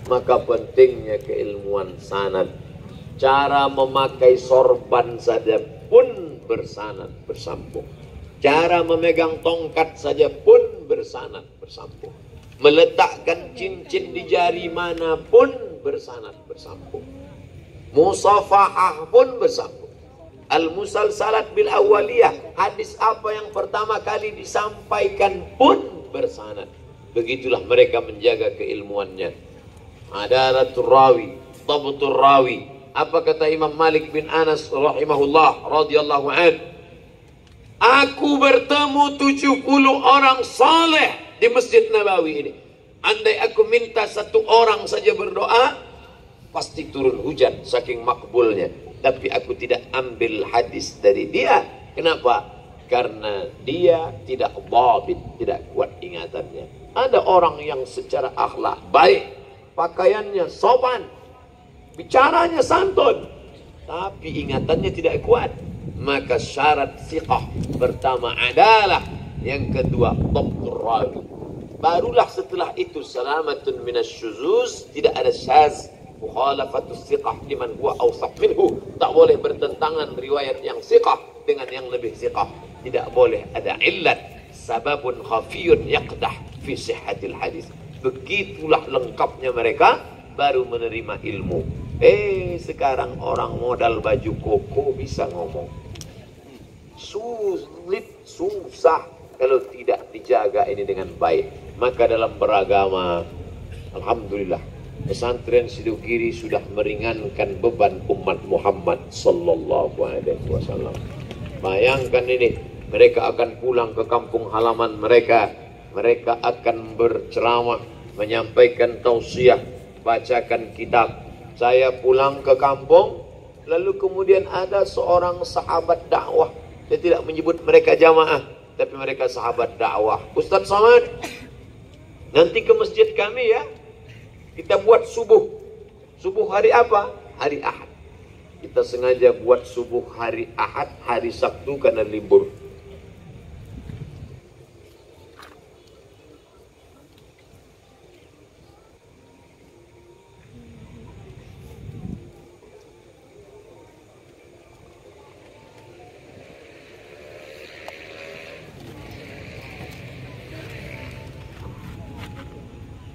Maka pentingnya keilmuan sanad. Cara memakai sorban saja pun bersanad bersambung. Cara memegang tongkat saja pun bersanad bersambung. Meletakkan cincin di jari manapun bersanad bersambung. Musafahah pun bersambung. Al-musalsalat bil awaliyah, hadis apa yang pertama kali disampaikan pun bersanad. Begitulah mereka menjaga keilmuannya. adalatul rawi, dhabtul rawi. Apa kata Imam Malik bin Anas rahimahullah radhiyallahu anhu? Aku bertemu 70 orang saleh di Masjid Nabawi ini. Andai aku minta satu orang saja berdoa, pasti turun hujan saking makbulnya. Tapi aku tidak ambil hadis dari dia. Kenapa? Karena dia tidak dhabit, tidak kuat ingatannya. Ada orang yang secara akhlak baik, pakaiannya sopan, bicaranya santun, tapi ingatannya tidak kuat. Maka syarat siqah pertama adalah, yang kedua dhabtur rawi. Barulah setelah itu salamatun minasyuzuz, tidak ada syaz. Mukhalafatus siqah liman huwa awsaq minhu, tak boleh bertentangan riwayat yang siqah dengan yang lebih siqah. Tidak boleh ada illat, sababun khafiyun yaqdah fi sihhatil hadis. Begitulah lengkapnya mereka baru menerima ilmu. Sekarang orang modal baju koko bisa ngomong. Sulit, susah kalau tidak dijaga ini dengan baik. Maka dalam beragama, alhamdulillah, pesantren Sidogiri sudah meringankan beban umat Muhammad sallallahu alaihi wasallam. Bayangkan ini, mereka akan pulang ke kampung halaman mereka. Mereka akan berceramah, menyampaikan tausiah, bacakan kitab. Saya pulang ke kampung, lalu kemudian ada seorang sahabat dakwah. Dia tidak menyebut mereka jamaah, tapi mereka sahabat dakwah. Ustaz Samad, nanti ke masjid kami ya. Kita buat subuh. Subuh hari apa? Hari Ahad. Kita sengaja buat subuh hari Ahad, hari Sabtu karena libur.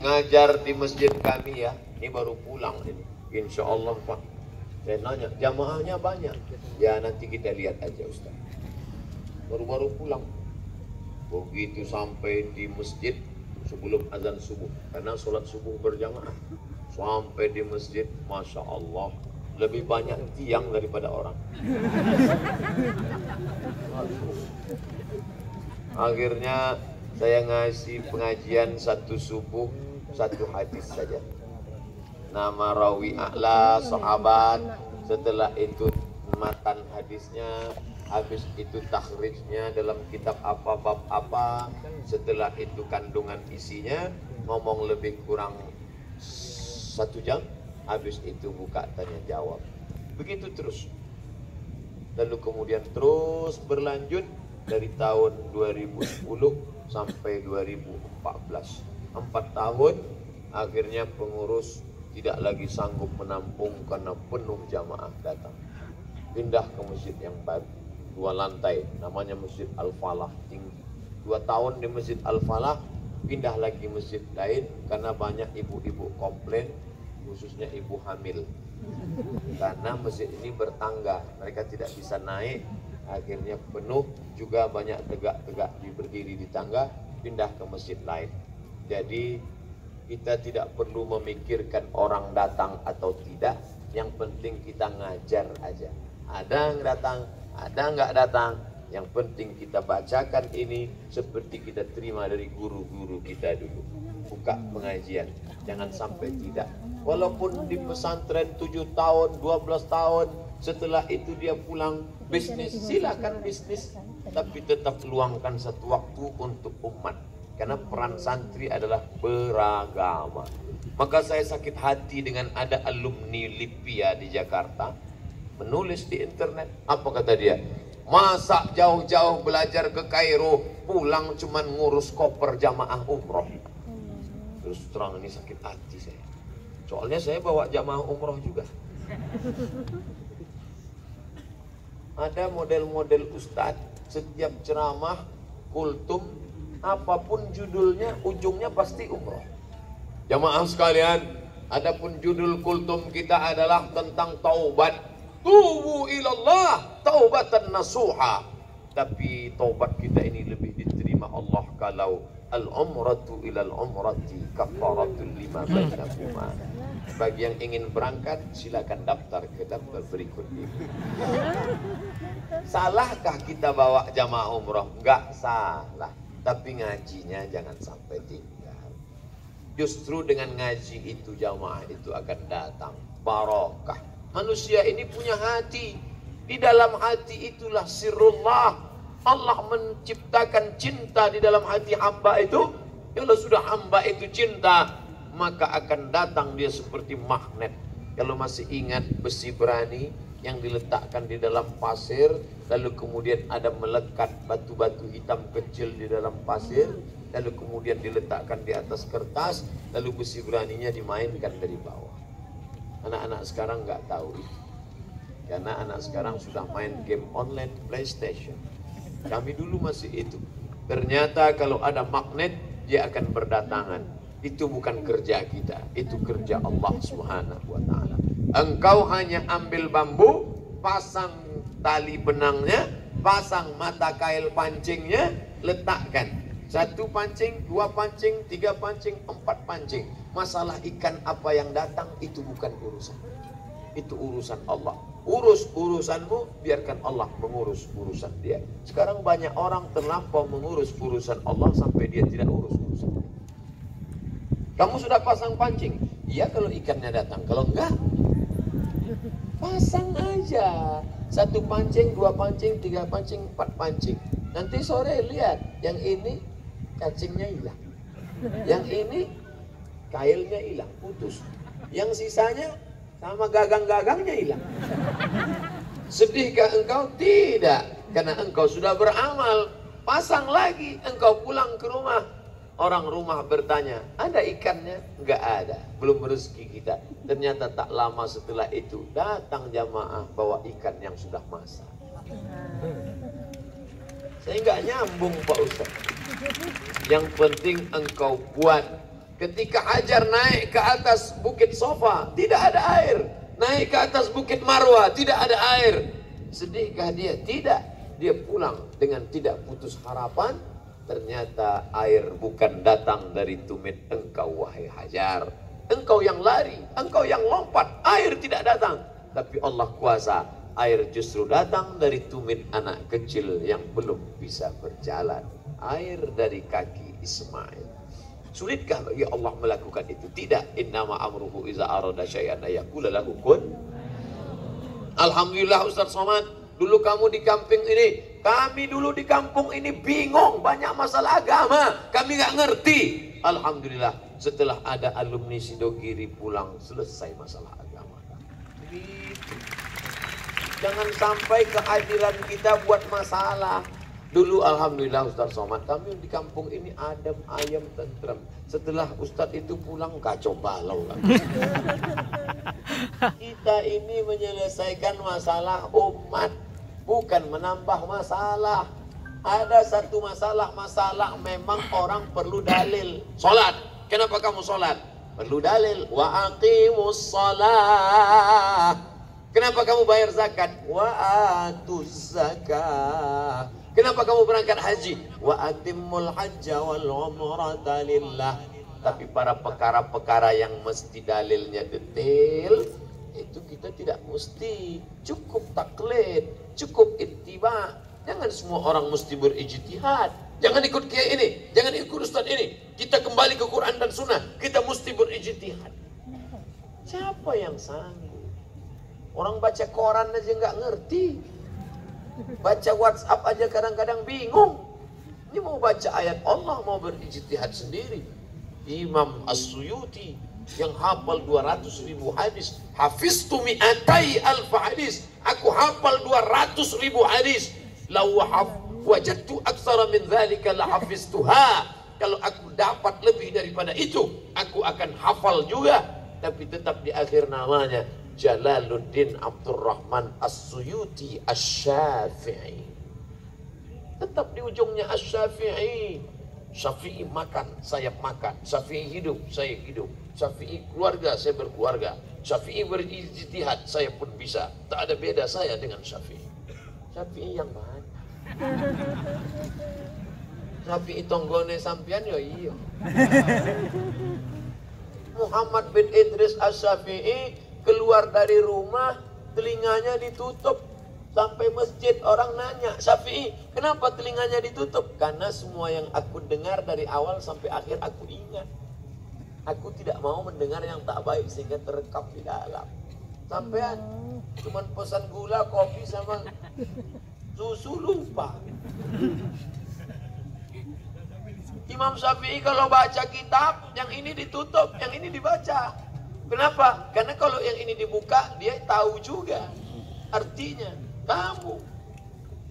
Ngajar di masjid kami ya, ini baru pulang ini, insya Allah Pak. Saya nanya, jamaahnya banyak? Ya nanti kita lihat aja Ustaz. Baru-baru pulang. Begitu sampai di masjid sebelum azan subuh, karena sholat subuh berjamaah. Sampai di masjid, Masya Allah, lebih banyak tiang daripada orang. Akhirnya saya ngasih pengajian satu subuh, satu hadis saja. Nama rawi a'la, sahabat. Setelah itu matan hadisnya, habis itu takhrijnya dalam kitab apa, bab apa. Setelah itu kandungan isinya, ngomong lebih kurang 1 jam. Habis itu buka tanya jawab. Begitu terus. Lalu kemudian terus berlanjut dari tahun 2010 sampai 2014. 4 tahun, akhirnya pengurus tidak lagi sanggup menampung karena penuh jamaah datang. Pindah ke masjid yang baru, 2 lantai, namanya Masjid Al-Falah, tinggi. 2 tahun di Masjid Al-Falah, pindah lagi masjid lain karena banyak ibu-ibu komplain, khususnya ibu hamil. Karena masjid ini bertangga, mereka tidak bisa naik, akhirnya penuh, juga banyak tegak-tegak berdiri di tangga, pindah ke masjid lain. Jadi kita tidak perlu memikirkan orang datang atau tidak, yang penting kita ngajar aja. Ada yang datang, ada nggak datang, yang penting kita bacakan ini seperti kita terima dari guru-guru kita dulu. Buka pengajian, jangan sampai tidak. Walaupun di pesantren 7 tahun, 12 tahun, setelah itu dia pulang bisnis, silakan bisnis, tapi tetap luangkan satu waktu untuk umat. Karena peran santri adalah beragama. Maka saya sakit hati dengan ada alumni Lipia di Jakarta menulis di internet. Apa kata dia? Masa jauh-jauh belajar ke Kairo, pulang cuman ngurus koper jamaah umroh. Terus terang ini sakit hati saya. Soalnya saya bawa jamaah umroh juga. Ada model-model ustadz, setiap ceramah, kultum, apapun judulnya, ujungnya pasti umroh. Jamaah sekalian, adapun judul kultum kita adalah tentang taubat. Tubu ilallah taubatan nasuha. Tapi taubat kita ini lebih diterima Allah kalau al-umratu ilal umrati kafaratul lima bainakuma. Bagi yang ingin berangkat, silakan daftar ke daftar berikut ini. Salahkah kita bawa jamaah umroh? Enggak salah. Tapi ngajinya jangan sampai tinggal. Justru dengan ngaji itu jamaah itu akan datang barokah. Manusia ini punya hati. Di dalam hati itulah sirrullah. Allah menciptakan cinta di dalam hati hamba itu. Kalau sudah hamba itu cinta, maka akan datang dia seperti magnet. Kalau masih ingat besi berani yang diletakkan di dalam pasir, lalu kemudian ada melekat batu-batu hitam kecil di dalam pasir, lalu kemudian diletakkan di atas kertas, lalu besi beraninya dimainkan dari bawah. Anak-anak sekarang nggak tahu itu, karena anak sekarang sudah main game online PlayStation. Kami dulu masih itu. Ternyata kalau ada magnet, dia akan berdatangan. Itu bukan kerja kita, itu kerja Allah Subhanahu wa ta'ala. Engkau hanya ambil bambu, pasang tali benangnya, pasang mata kail pancingnya, letakkan. 1 pancing, 2 pancing, 3 pancing, 4 pancing. Masalah ikan apa yang datang itu bukan urusan. Itu urusan Allah. Urus urusanmu, biarkan Allah mengurus urusan dia. Sekarang banyak orang terlampau mengurus urusan Allah sampai dia tidak urus urusan dia. Kamu sudah pasang pancing? Iya kalau ikannya datang. Kalau enggak, pasang aja. 1 pancing, 2 pancing, 3 pancing, 4 pancing. Nanti sore lihat, yang ini cacingnya hilang. Yang ini kailnya hilang, putus. Yang sisanya sama gagang-gagangnya hilang. Sedihkah engkau? Tidak. Karena engkau sudah beramal. Pasang lagi, engkau pulang ke rumah. Orang rumah bertanya, ada ikannya? Enggak ada, belum rezeki kita. Ternyata tak lama setelah itu datang jamaah bawa ikan yang sudah masak. Saya enggak nyambung Pak Ustaz. Yang penting engkau buat. Ketika Hajar naik ke atas bukit Sofa, tidak ada air. Naik ke atas bukit Marwah, tidak ada air. Sedihkah dia? Tidak. Dia pulang dengan tidak putus harapan. Ternyata air bukan datang dari tumit engkau wahai Hajar. Engkau yang lari, engkau yang lompat, air tidak datang. Tapi Allah kuasa, air justru datang dari tumit anak kecil yang belum bisa berjalan. Air dari kaki Ismail. Sulitkah bagi Allah melakukan itu? Tidak. Innama amruhu iza arada syai'an ayaqula lahu kun. Alhamdulillah Ustaz Somad, dulu kamu di kampung ini, kami dulu di kampung ini bingung, banyak masalah agama, kami nggak ngerti. Alhamdulillah setelah ada alumni Sidogiri pulang, selesai masalah agama. Gitu. Jangan sampai kehadiran kita buat masalah. Dulu alhamdulillah Ustaz Somad, kami di kampung ini adem, ayam, tentrem. Setelah Ustaz itu pulang kacau balau lah. Kita ini menyelesaikan masalah umat, bukan menambah masalah. Ada satu masalah memang orang perlu dalil. Sholat, kenapa kamu sholat? Perlu dalil. Wa aqimus sholat. Kenapa kamu bayar zakat? Wa atuz zakah. Kenapa kamu berangkat haji? Wa atimmul hajja wal umrata lillah. Tapi para perkara-perkara yang mesti dalilnya detail, itu kita tidak mesti. Cukup taklid, cukup ittiba. Jangan semua orang mesti berijtihad. Jangan ikut kiai ini, jangan ikut ustaz ini. Kita kembali ke Quran dan Sunnah. Kita mesti berijtihad. Siapa yang sanggup? Orang baca koran aja nggak ngerti. Baca WhatsApp aja kadang-kadang bingung. Ini mau baca ayat Allah, mau berijtihad sendiri. Imam As-Suyuti yang hafal 200.000 hadis, hafiztu mi'atai alfa hadis, aku hafal 200.000 hadis. Lau wajadtu aksara min dzalika la hafiztuha. Kalau aku dapat lebih daripada itu, aku akan hafal juga. Tapi tetap di akhir namanya Jalaluddin Abdurrahman As-Suyuti Asy-Syafi'i. Tetap di ujungnya Asy-Syafi'i. Syafi'i makan, saya makan. Syafi'i hidup, saya hidup. Syafi'i keluarga, saya berkeluarga. Syafi'i berijtihad, saya pun bisa. Tak ada beda saya dengan Syafi'i. Syafi'i yang mana? Syafi'i tonggone sampean yo iya. Muhammad bin Idris Asy-Syafi'i keluar dari rumah, telinganya ditutup. Sampai masjid orang nanya, Syafi'i, kenapa telinganya ditutup? Karena semua yang aku dengar dari awal sampai akhir aku ingat. Aku tidak mau mendengar yang tak baik sehingga terekam di dalam. Sampean cuman pesan gula, kopi sama susu lupa. Imam Syafi'i kalau baca kitab, yang ini ditutup, yang ini dibaca. Kenapa? Karena kalau yang ini dibuka, dia tahu juga artinya. Kamu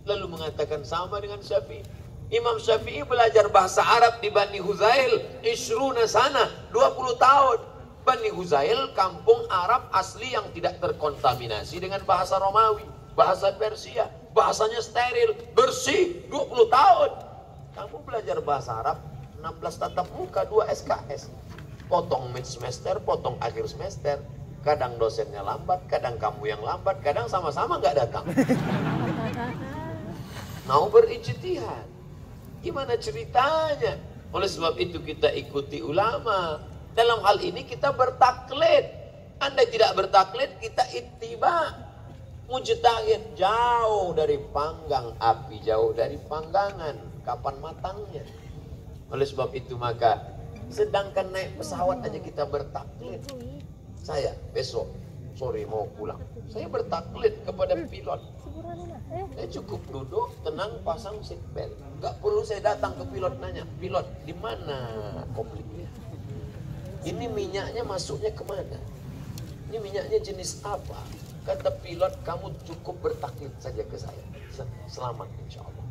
lalu mengatakan sama dengan Syafi'i. Imam Syafi'i belajar bahasa Arab di Bani Huzail, ishruna sana, 20 tahun. Bani Huzail kampung Arab asli yang tidak terkontaminasi dengan bahasa Romawi, bahasa Persia, bahasanya steril, bersih, 20 tahun. Kamu belajar bahasa Arab, 16 tatap muka, 2 SKS. Potong mid semester, potong akhir semester. Kadang dosennya lambat, kadang kamu yang lambat, kadang sama-sama nggak datang. Mau berijtihad. Gimana ceritanya? Oleh sebab itu kita ikuti ulama. Dalam hal ini kita bertaklid. Anda tidak bertaklid, kita ittiba. Mujtahid jauh dari panggang api, jauh dari panggangan. Kapan matangnya? Oleh sebab itu maka, sedangkan naik pesawat aja kita bertaklid. Saya besok sore mau pulang, saya bertaklid kepada pilot. Saya cukup duduk, tenang, pasang seatbelt. Gak perlu saya datang ke pilot nanya, pilot di mana konfliknya? Ini minyaknya masuknya kemana? Ini minyaknya jenis apa? Kata pilot, kamu cukup bertaklid saja ke saya. Selamat insya Allah.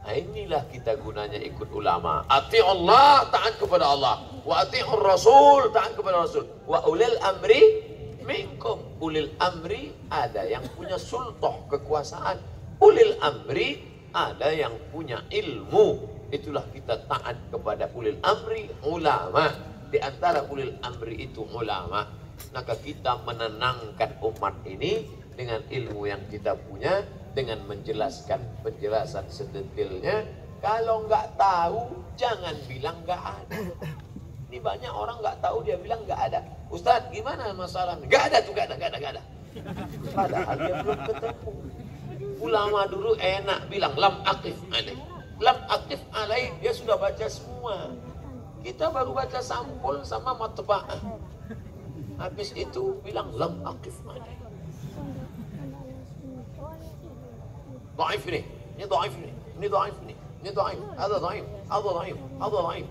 Nah, inilah kita gunanya ikut ulama. Ati Allah, taat kepada Allah. Wa ati'ur Rasul, taat kepada Rasul. Wa ulil amri minkum. Ulil amri ada yang punya sultoh, kekuasaan. Ulil amri ada yang punya ilmu. Itulah kita taat kepada ulil amri, ulama. Di antara ulil amri itu ulama. Maka kita menenangkan umat ini dengan ilmu yang kita punya, dengan menjelaskan penjelasan sedetailnya. Kalau nggak tahu, jangan bilang nggak ada. Ini banyak orang nggak tahu, dia bilang nggak ada. Ustadz, gimana masalahnya? Nggak ada tuh, nggak ada. Padahal dia belum ketemu. Ulama dulu enak bilang lam aktif alaih. Lam aktif alaih, dia sudah baca semua. Kita baru baca sampul sama matba'ah. Habis itu bilang lam aktif alaih. Dhaif ini dhaif ini, ini dhaif ini, ini dhaif, ada dhaif, ada dhaif, ada dhaif.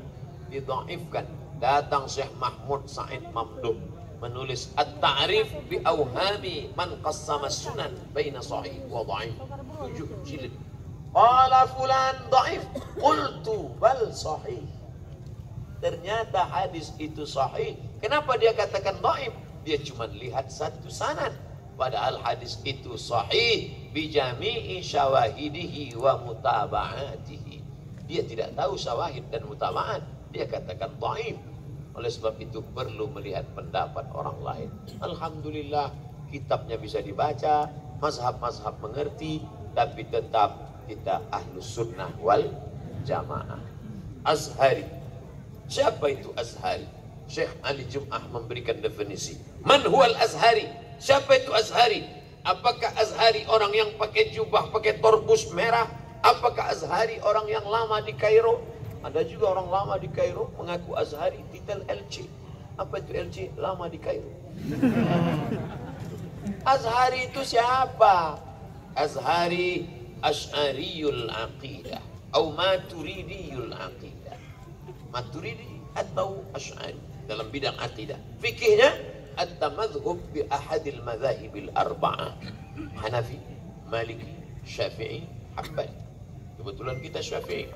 Didhaifkan. Datang Syekh Mahmud Said Mamduh menulis At-Ta'rif bi Awhami man qassama sunan baina sahih wa dhaif. 7 jilid. Qala fulan dhaif, qultu bal sahih. Ternyata hadis itu sahih. Kenapa dia katakan dhaif? Dia cuma lihat satu sanad. Padahal hadis itu sahih bijami'i syawahidihi wa mutaba'atihi. Dia tidak tahu syawahid dan mutaba'at. Dia katakan dhaif. Oleh sebab itu perlu melihat pendapat orang lain. Alhamdulillah kitabnya bisa dibaca, mazhab-mazhab mengerti, tapi tetap kita ahlus sunnah wal jamaah. Azhari. Siapa itu Azhari? Syekh Ali Jum'ah memberikan definisi. Man huwal Azhari? Siapa itu Azhari? Apakah Azhari orang yang pakai jubah, pakai torbus merah? Apakah Azhari orang yang lama di Kairo? Ada juga orang lama di Kairo mengaku Azhari, titel LC. Apa itu LC? Lama di Kairo. Azhari itu siapa? Azhari Asy'ariyul Aqidah atau Maturidiyul Aqidah. Maturidi atau Asy'ari dalam bidang akidah. Fikihnya at-tamadhhub bi ahadil madzahibil arba'ah. Hanafi, Maliki, Syafi'i, Hambali. Kebetulan kita Syafi'i.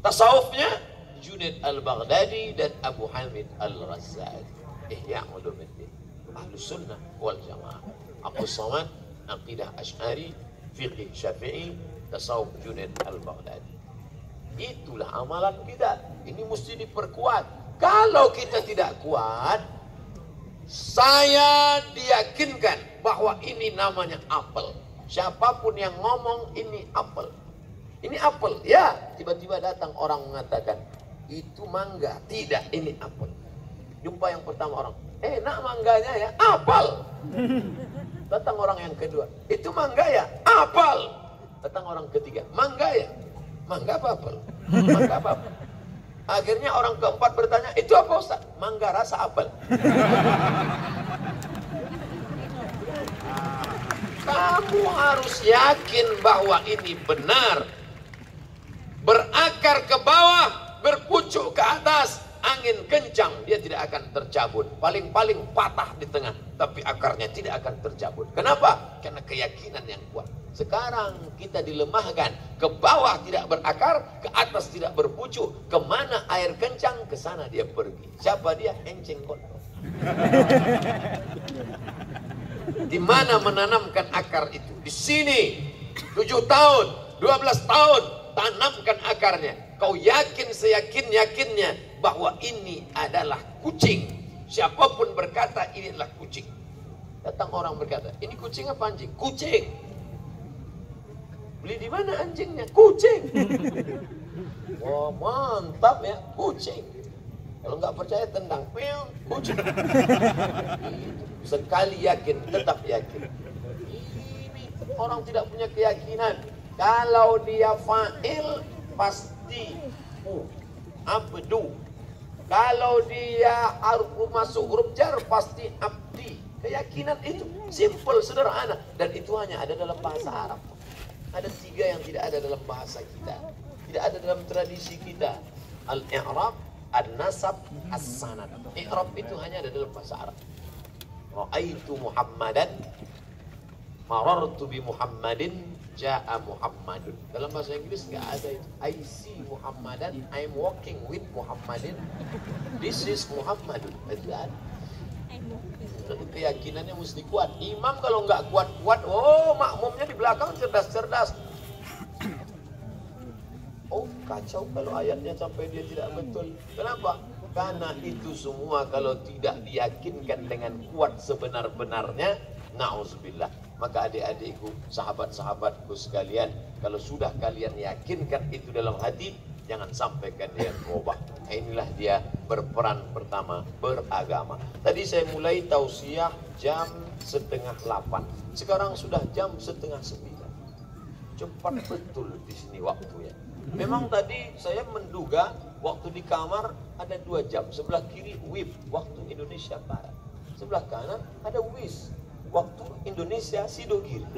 Tasawufnya Junaid al-Baghdadi dan Abu Hamid al-Ghazali. Ihya Ulumuddin. Ahlus sunnah wal jamaah. Abu Samad, aqidah Asy'ari, fiqh Syafi'i, tasawuf Junaid al-Baghdadi. Itulah amalan kita. Ini mesti diperkuat. Kalau kita tidak kuat, saya diyakinkan bahwa ini namanya apel. Siapapun yang ngomong ini apel. ini apel. Ya, tiba-tiba datang orang mengatakan, itu mangga. Tidak, ini apel. Jumpa yang pertama orang, enak mangganya ya, apel. Datang orang yang kedua, itu mangga ya, apel. Datang orang ketiga, mangga ya, mangga apa apel? Mangga apa apel? Akhirnya orang keempat bertanya, itu apa Ustaz? Mangga rasa apel. Kamu harus yakin bahwa ini benar. Berakar ke bawah, berpucuk ke atas, angin kencang, dia tidak akan tercabut. Paling-paling patah di tengah, tapi akarnya tidak akan tercabut. Kenapa? Karena keyakinan yang kuat. Sekarang kita dilemahkan, ke bawah tidak berakar, ke atas tidak berpucuk. Kemana air kencang, ke sana dia pergi. Siapa dia? Enceng gondok. Di mana menanamkan akar itu? Di sini. 7 tahun, 12 tahun, tanamkan akarnya. Kau yakin seyakin-yakinnya bahwa ini adalah kucing. Siapapun berkata ini adalah kucing. Datang orang berkata, ini kucing apa anjing? Kucing. Beli di mana anjingnya? Kucing. Wah, mantap ya, kucing. Kalau nggak percaya tendang, kucing. Sekali yakin, tetap yakin. Ini orang tidak punya keyakinan. Kalau dia fa'il, pasti abdu. Kalau dia masuk huruf jar, pasti abdi. Keyakinan itu simple, sederhana. Dan itu hanya ada dalam bahasa Arab. Ada 3 yang tidak ada dalam bahasa kita. Tidak ada dalam tradisi kita. Al-i'rab, an-nasab, as-sanad. I'rab itu hanya ada dalam bahasa Arab. Ra'aitu Muhammadan, marartu bi Muhammadin, ja'a Muhammadun. Dalam bahasa Inggris nggak ada itu. I see Muhammadan, I'm walking with Muhammadin. This is Muhammadun. Itu ada. Jadi keyakinannya mesti kuat. Imam kalau nggak kuat-kuat, oh makmumnya di belakang cerdas-cerdas. Oh kacau kalau ayatnya sampai dia tidak betul. Kenapa? Karena itu semua kalau tidak diyakinkan dengan kuat sebenar-benarnya, na'udzubillah. Maka adik-adikku, sahabat-sahabatku sekalian, kalau sudah kalian yakinkan itu dalam hati, jangan sampai kalian berubah. Inilah dia berperan pertama, beragama. Tadi saya mulai tausiah jam 7:30. Sekarang sudah jam 8:30. Cepat betul di sini waktunya. Memang tadi saya menduga waktu di kamar ada 2 jam. Sebelah kiri WIB, waktu Indonesia Barat. Sebelah kanan ada WIS, waktu Indonesia Sidogiri.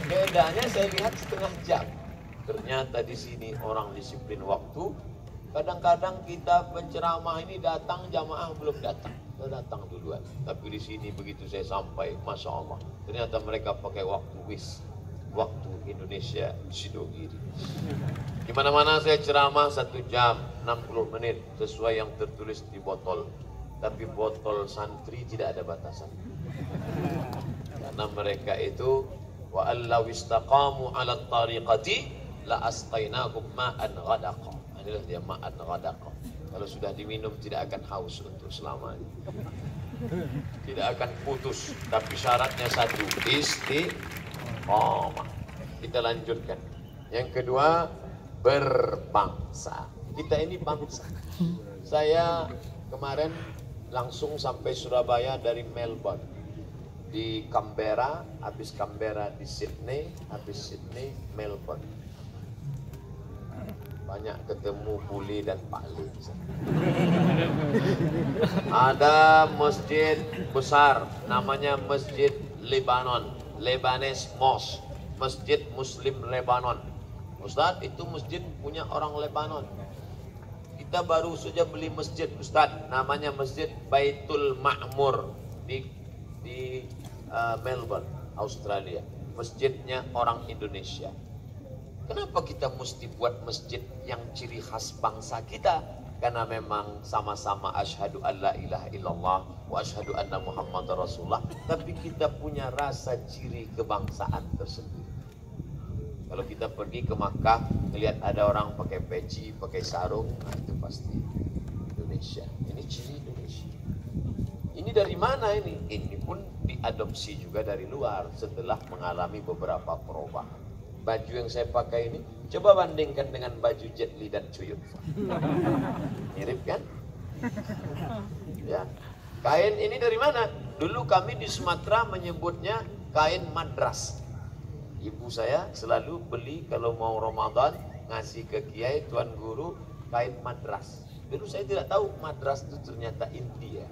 Bedanya saya lihat setengah jam. Ternyata di sini orang disiplin waktu. Kadang-kadang kita penceramah ini datang, jamaah belum datang. Kita datang duluan. Tapi di sini begitu saya sampai, Masya Allah. Ternyata mereka pakai waktu WIS, waktu Indonesia Sidogiri. Di mana-mana saya ceramah 1 jam 60 menit sesuai yang tertulis di botol. Tapi botol santri tidak ada batasan. Karena mereka itu wa allaw istaqamu 'ala tariqati la asqainahum ma'an ghadaqa. Inilah dia ma'an ghadaqa. Kalau sudah diminum tidak akan haus untuk selamanya. Tidak akan putus, tapi syaratnya satu, istiqamah. Kita lanjutkan. Yang kedua, berbangsa. Kita ini bangsa. Saya kemarin langsung sampai Surabaya dari Melbourne. Di Canberra, habis Canberra di Sydney, habis Sydney Melbourne. Banyak ketemu Buli dan Pak Li. Ada masjid besar, namanya Masjid Lebanon, Lebanese Mosque, Masjid Muslim Lebanon. Ustaz, itu masjid punya orang Lebanon. Kita baru saja beli masjid, Ustaz, namanya Masjid Baitul Ma'mur di Melbourne, Australia. Masjidnya orang Indonesia. Kenapa kita mesti buat masjid yang ciri khas bangsa kita? Karena memang sama-sama asyhadu alla ilaha illallah wa asyhadu anna Muhammadar Rasulullah, tapi kita punya rasa ciri kebangsaan tersendiri. Kalau kita pergi ke Makkah, melihat ada orang pakai peci, pakai sarung, nah itu pasti Indonesia. Ini ciri Indonesia. Ini dari mana ini? Ini pun diadopsi juga dari luar setelah mengalami beberapa perubahan. Baju yang saya pakai ini, coba bandingkan dengan baju Jet Li dan Chuyun. Mirip kan? Ya. Kain ini dari mana? Dulu kami di Sumatera menyebutnya kain madras. Ibu saya selalu beli kalau mau Ramadan, ngasih ke kiai, tuan guru, kain madras. Dulu saya tidak tahu madras itu ternyata India.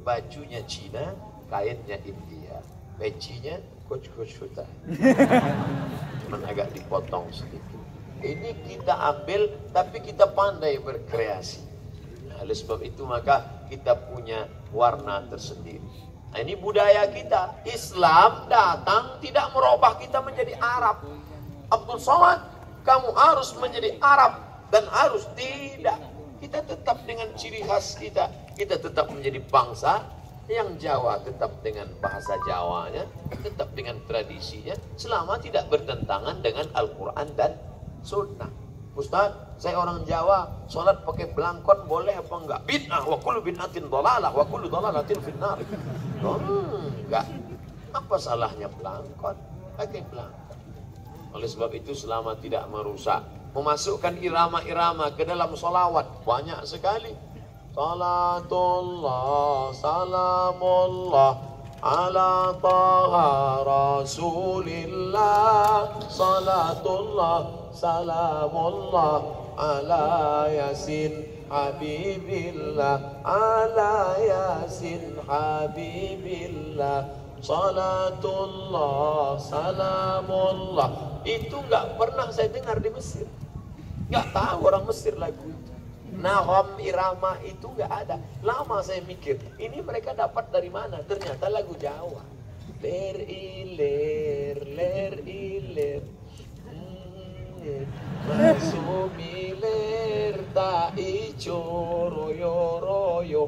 Bajunya Cina, kainnya India. Pecinya coach hutan. Cuman agak dipotong sedikit. Ini kita ambil, tapi kita pandai berkreasi. Nah, oleh sebab itu maka kita punya warna tersendiri. Nah, ini budaya kita. Islam datang tidak merubah kita menjadi Arab. Abdul Somad, kamu harus menjadi Arab dan harus tidak. Kita tetap dengan ciri khas kita. Kita tetap menjadi bangsa yang Jawa, tetap dengan bahasa Jawanya, tetap dengan tradisinya, selama tidak bertentangan dengan Al-Quran dan Sunnah. Ustaz, saya orang Jawa, sholat pakai belangkon boleh apa enggak? Bid'ah, wa kullu bid'atin dhalalah, wa kullu dhalalatin finnar. Enggak. Apa salahnya belangkon? Pakai belangkon. Oleh sebab itu selama tidak merusak, memasukkan irama-irama ke dalam sholawat banyak sekali. Salatullah, salamullah ala taha rasulillah. Salatullah, salamullah ala yasin habibillah. Ala yasin habibillah. Salatullah, salamullah. Itu nggak pernah saya dengar di Mesir. Nggak tahu orang Mesir lagu itu. Nahom irama itu nggak ada. Lama saya mikir, ini mereka dapat dari mana? Ternyata lagu Jawa. Ler iler, ler iler, masumiler tak ijo royo royo.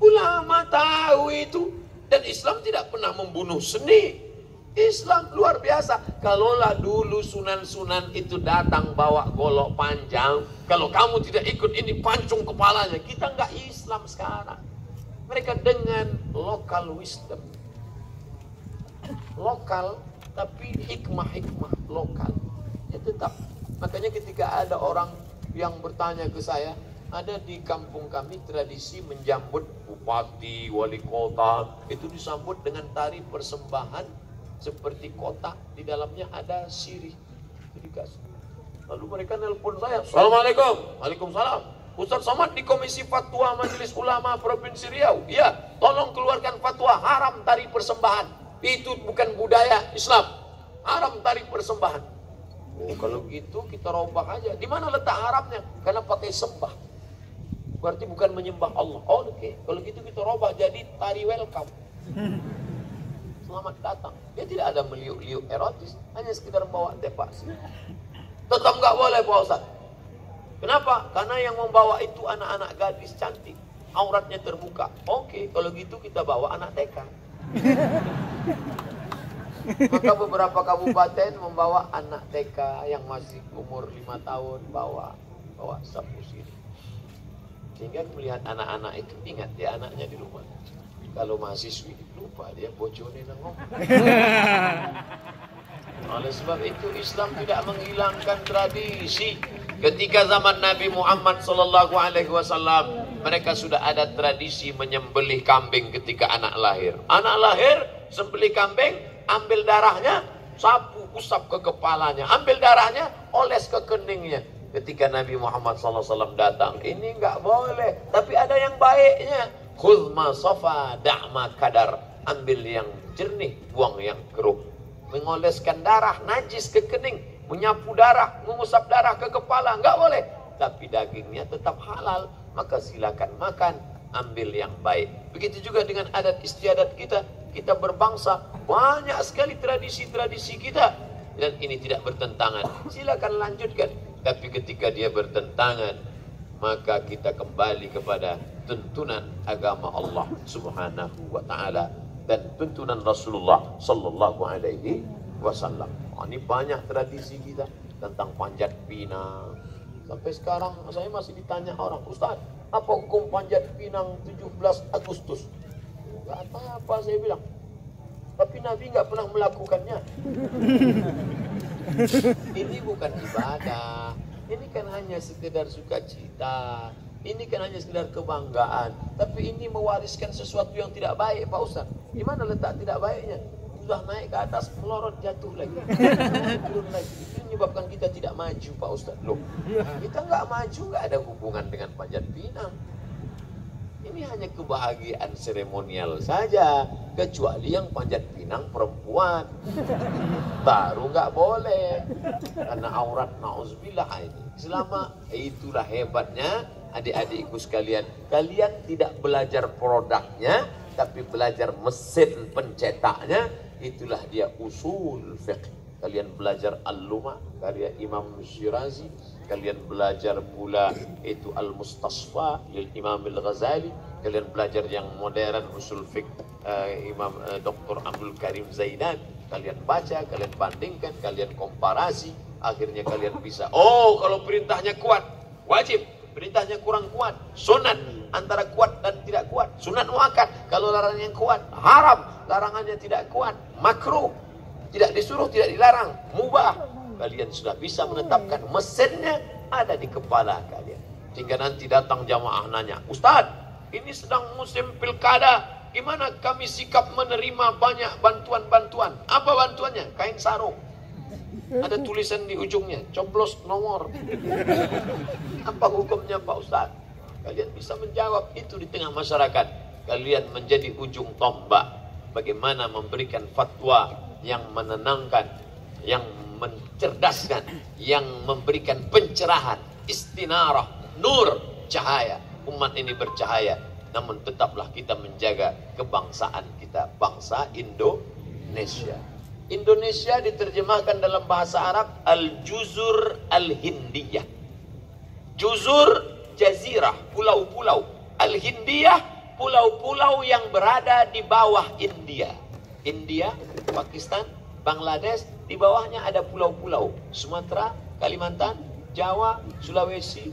Ulama tahu itu. Dan Islam tidak pernah membunuh seni. Islam luar biasa. Kalaulah dulu sunan-sunan itu datang bawa golok panjang, kalau kamu tidak ikut ini pancung kepalanya. Kita nggak Islam sekarang. Mereka dengan local wisdom. Lokal, tapi hikmah-hikmah lokal. Ya tetap. Makanya ketika ada orang yang bertanya ke saya, ada di kampung kami tradisi menjambut bupati, wali kota, itu disambut dengan tari persembahan seperti kotak, di dalamnya ada sirih. Dikasih. Lalu mereka nelpon saya, Assalamualaikum. Waalaikumsalam. Ustaz Somad di Komisi Fatwa Majelis Ulama Provinsi Riau. Iya, tolong keluarkan fatwa haram tari persembahan. Itu bukan budaya Islam. Haram tari persembahan. Oh, kalau gitu kita robah aja. Di mana letak haramnya? Karena pakai sembah. Berarti bukan menyembah Allah. Oh, oke. Kalau gitu kita robah jadi tari welcome. Selamat datang. Dia tidak ada meliuk-liuk erotis, hanya sekedar bawa tepak. Tetap nggak boleh Pak Ustaz. Kenapa? Karena yang membawa itu anak-anak gadis cantik, auratnya terbuka. Oke, kalau gitu kita bawa anak TK. Maka beberapa kabupaten membawa anak TK yang masih umur 5 tahun bawa sapu sirih. Sehingga melihat anak-anak itu ingat dia anaknya di rumah. Kalau mahasiswi lupa dia bojone nang ngomong. Oleh sebab itu Islam tidak menghilangkan tradisi. Ketika zaman Nabi Muhammad SAW, mereka sudah ada tradisi menyembelih kambing ketika anak lahir. Anak lahir, sembelih kambing, ambil darahnya, sapu, usap ke kepalanya, ambil darahnya, oles ke keningnya. Ketika Nabi Muhammad SAW datang, ini nggak boleh. Tapi ada yang baiknya. Khudh ma safa da'ma kadar. Ambil yang jernih, buang yang keruh. Mengoleskan darah najis ke kening, menyapu darah, mengusap darah ke kepala, enggak boleh. Tapi dagingnya tetap halal, maka silakan makan, ambil yang baik. Begitu juga dengan adat istiadat kita. Kita berbangsa, banyak sekali tradisi-tradisi kita. Dan ini tidak bertentangan, silakan lanjutkan. Tapi ketika dia bertentangan, maka kita kembali kepada tuntunan agama Allah Subhanahu wa taala dan tuntunan Rasulullah sallallahu alaihi wasallam. Ini banyak tradisi kita tentang panjat pinang. Sampai sekarang saya masih ditanya orang, Ustaz, apa hukum panjat pinang 17 Agustus? Nggak apa-apa saya bilang. Tapi Nabi nggak pernah melakukannya. Ini bukan ibadah. Ini kan hanya sekedar sukacita. Ini kan hanya sekedar kebanggaan. Tapi ini mewariskan sesuatu yang tidak baik, Pak Ustaz. Di mana letak tidak baiknya? Sudah naik ke atas, melorot, jatuh lagi. Turun lagi. Itu menyebabkan kita tidak maju, Pak Ustaz. Loh, kita nggak maju, nggak ada hubungan dengan Panjat Pinang. Ini hanya kebahagiaan seremonial saja. Kecuali yang Panjat Pinang perempuan. Baru nggak boleh. Karena aurat, na'udzubillah ini. Selama itulah hebatnya adik-adikku sekalian. Kalian tidak belajar produknya, tapi belajar mesin pencetaknya. Itulah dia usul fiqh. Kalian belajar Al-Lumah karya Imam Syirazi. Kalian belajar pula itu Al-Mustasfa lil Imam Al-Ghazali. Kalian belajar yang modern usul fiqh Imam Dr. Abdul Karim Zaidan. Kalian baca, kalian bandingkan, kalian komparasi. Akhirnya kalian bisa. Oh, kalau perintahnya kuat, wajib. Perintahnya kurang kuat, sunat. Antara kuat dan tidak kuat, sunat muakkad. Kalau larangannya kuat, haram. Larangannya tidak kuat, makruh. Tidak disuruh, tidak dilarang, mubah. Kalian sudah bisa menetapkan, mesinnya ada di kepala kalian. Sehingga nanti datang jamaah nanya, Ustadz, ini sedang musim pilkada, gimana kami sikap menerima banyak bantuan-bantuan? Apa bantuannya? Kain sarung. Ada tulisan di ujungnya, coblos nomor. Apa hukumnya Pak Ustadz? Kalian bisa menjawab itu di tengah masyarakat. Kalian menjadi ujung tombak. Bagaimana memberikan fatwa yang menenangkan, yang mencerdaskan, yang memberikan pencerahan, istinarah, nur, cahaya. Umat ini bercahaya, namun tetaplah kita menjaga kebangsaan kita, bangsa Indonesia. Indonesia diterjemahkan dalam bahasa Arab Al-Juzur Al-Hindiyah. Juzur, jazirah, pulau-pulau. Al-Hindiyah, pulau-pulau yang berada di bawah India. India, Pakistan, Bangladesh, di bawahnya ada pulau-pulau. Sumatera, Kalimantan, Jawa, Sulawesi,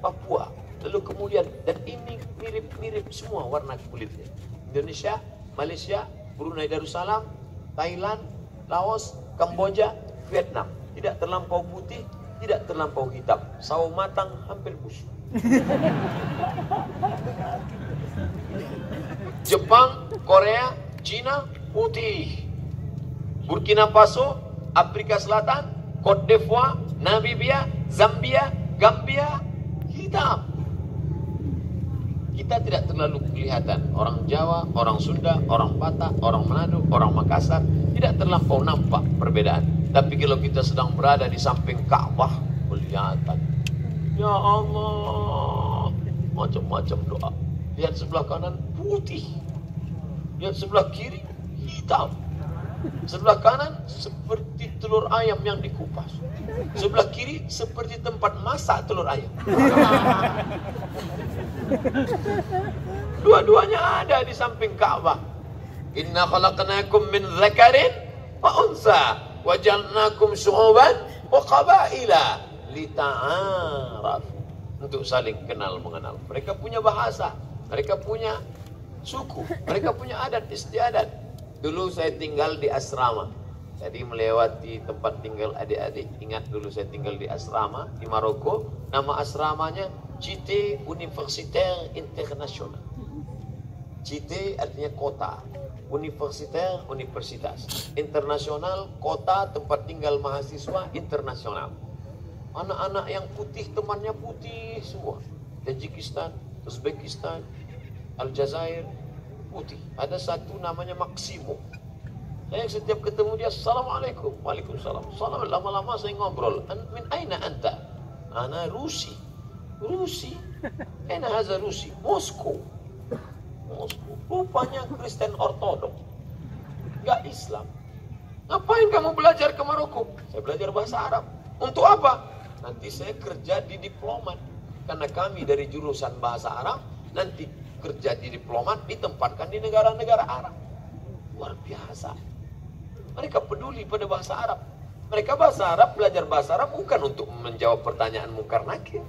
Papua. Lalu kemudian, dan ini mirip-mirip semua warna kulitnya. Indonesia, Malaysia, Brunei Darussalam, Thailand, Laos, Kamboja, Vietnam. Tidak terlampau putih, tidak terlampau hitam. Sawo matang hampir busuk. Jepang, Korea, Cina, putih. Burkina Faso, Afrika Selatan, Cote d'Ivoire, Namibia, Zambia, Gambia, hitam. Kita tidak terlalu kelihatan. Orang Jawa, orang Sunda, orang Batak, orang Manado, orang Makassar tidak terlampau nampak perbedaan. Tapi kalau kita sedang berada di samping Ka'bah, kelihatan. Ya Allah, macam-macam doa. Lihat sebelah kanan putih, lihat sebelah kiri hitam. Sebelah kanan seperti telur ayam yang dikupas. Sebelah kiri seperti tempat masak telur ayam. Dua-duanya ada di samping Ka'bah. Inna khalaqnakum min dzakarin wa unsa wa ja'alnakum syu'uban wa qabaila lita'arafu. Untuk saling kenal mengenal. Mereka punya bahasa, mereka punya suku, mereka punya adat istiadat. Dulu saya tinggal di asrama. Jadi melewati tempat tinggal adik-adik. Ingat dulu saya tinggal di asrama di Maroko. Nama asramanya Cité Universitaire International. Cité artinya kota, Universitaire universitas, internasional kota tempat tinggal mahasiswa internasional. Anak-anak yang putih temannya putih semua. Tajikistan, Uzbekistan, Aljazair, putih. Ada satu namanya Maksimo. Saya setiap ketemu dia, Assalamualaikum. Waalaikumsalam. Salam. Lama-lama saya ngobrol. Min aina anta? Ana Rusi. Rusi? Aina haza Rusi? Moskow. Moskow. Rupanya Kristen Ortodok. Enggak Islam. Ngapain kamu belajar ke Maroko? Saya belajar bahasa Arab. Untuk apa? Nanti saya kerja di diplomat. Karena kami dari jurusan bahasa Arab, nanti kerja di diplomat ditempatkan di negara-negara Arab. Luar biasa. Mereka peduli pada bahasa Arab. Mereka bahasa Arab, belajar bahasa Arab bukan untuk menjawab pertanyaan mungkar nakir.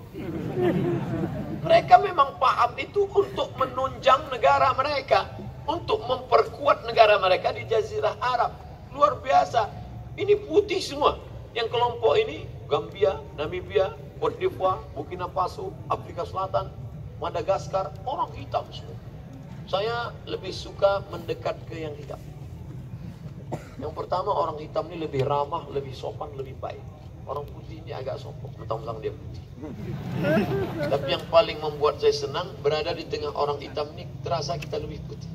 Mereka memang paham itu untuk menunjang negara mereka. untuk memperkuat negara mereka di Jazirah Arab. Luar biasa. Ini putih semua. Yang kelompok ini Gambia, Namibia, Cote d'Ivoire, Burkina Faso, Afrika Selatan, Madagaskar, orang hitam semua. Saya lebih suka mendekat ke yang hitam. Yang pertama, orang hitam ini lebih ramah, lebih sopan, lebih baik. Orang putih ini agak sombong, mentang-mentang dia putih. Tapi yang paling membuat saya senang berada di tengah orang hitam ini, terasa kita lebih putih.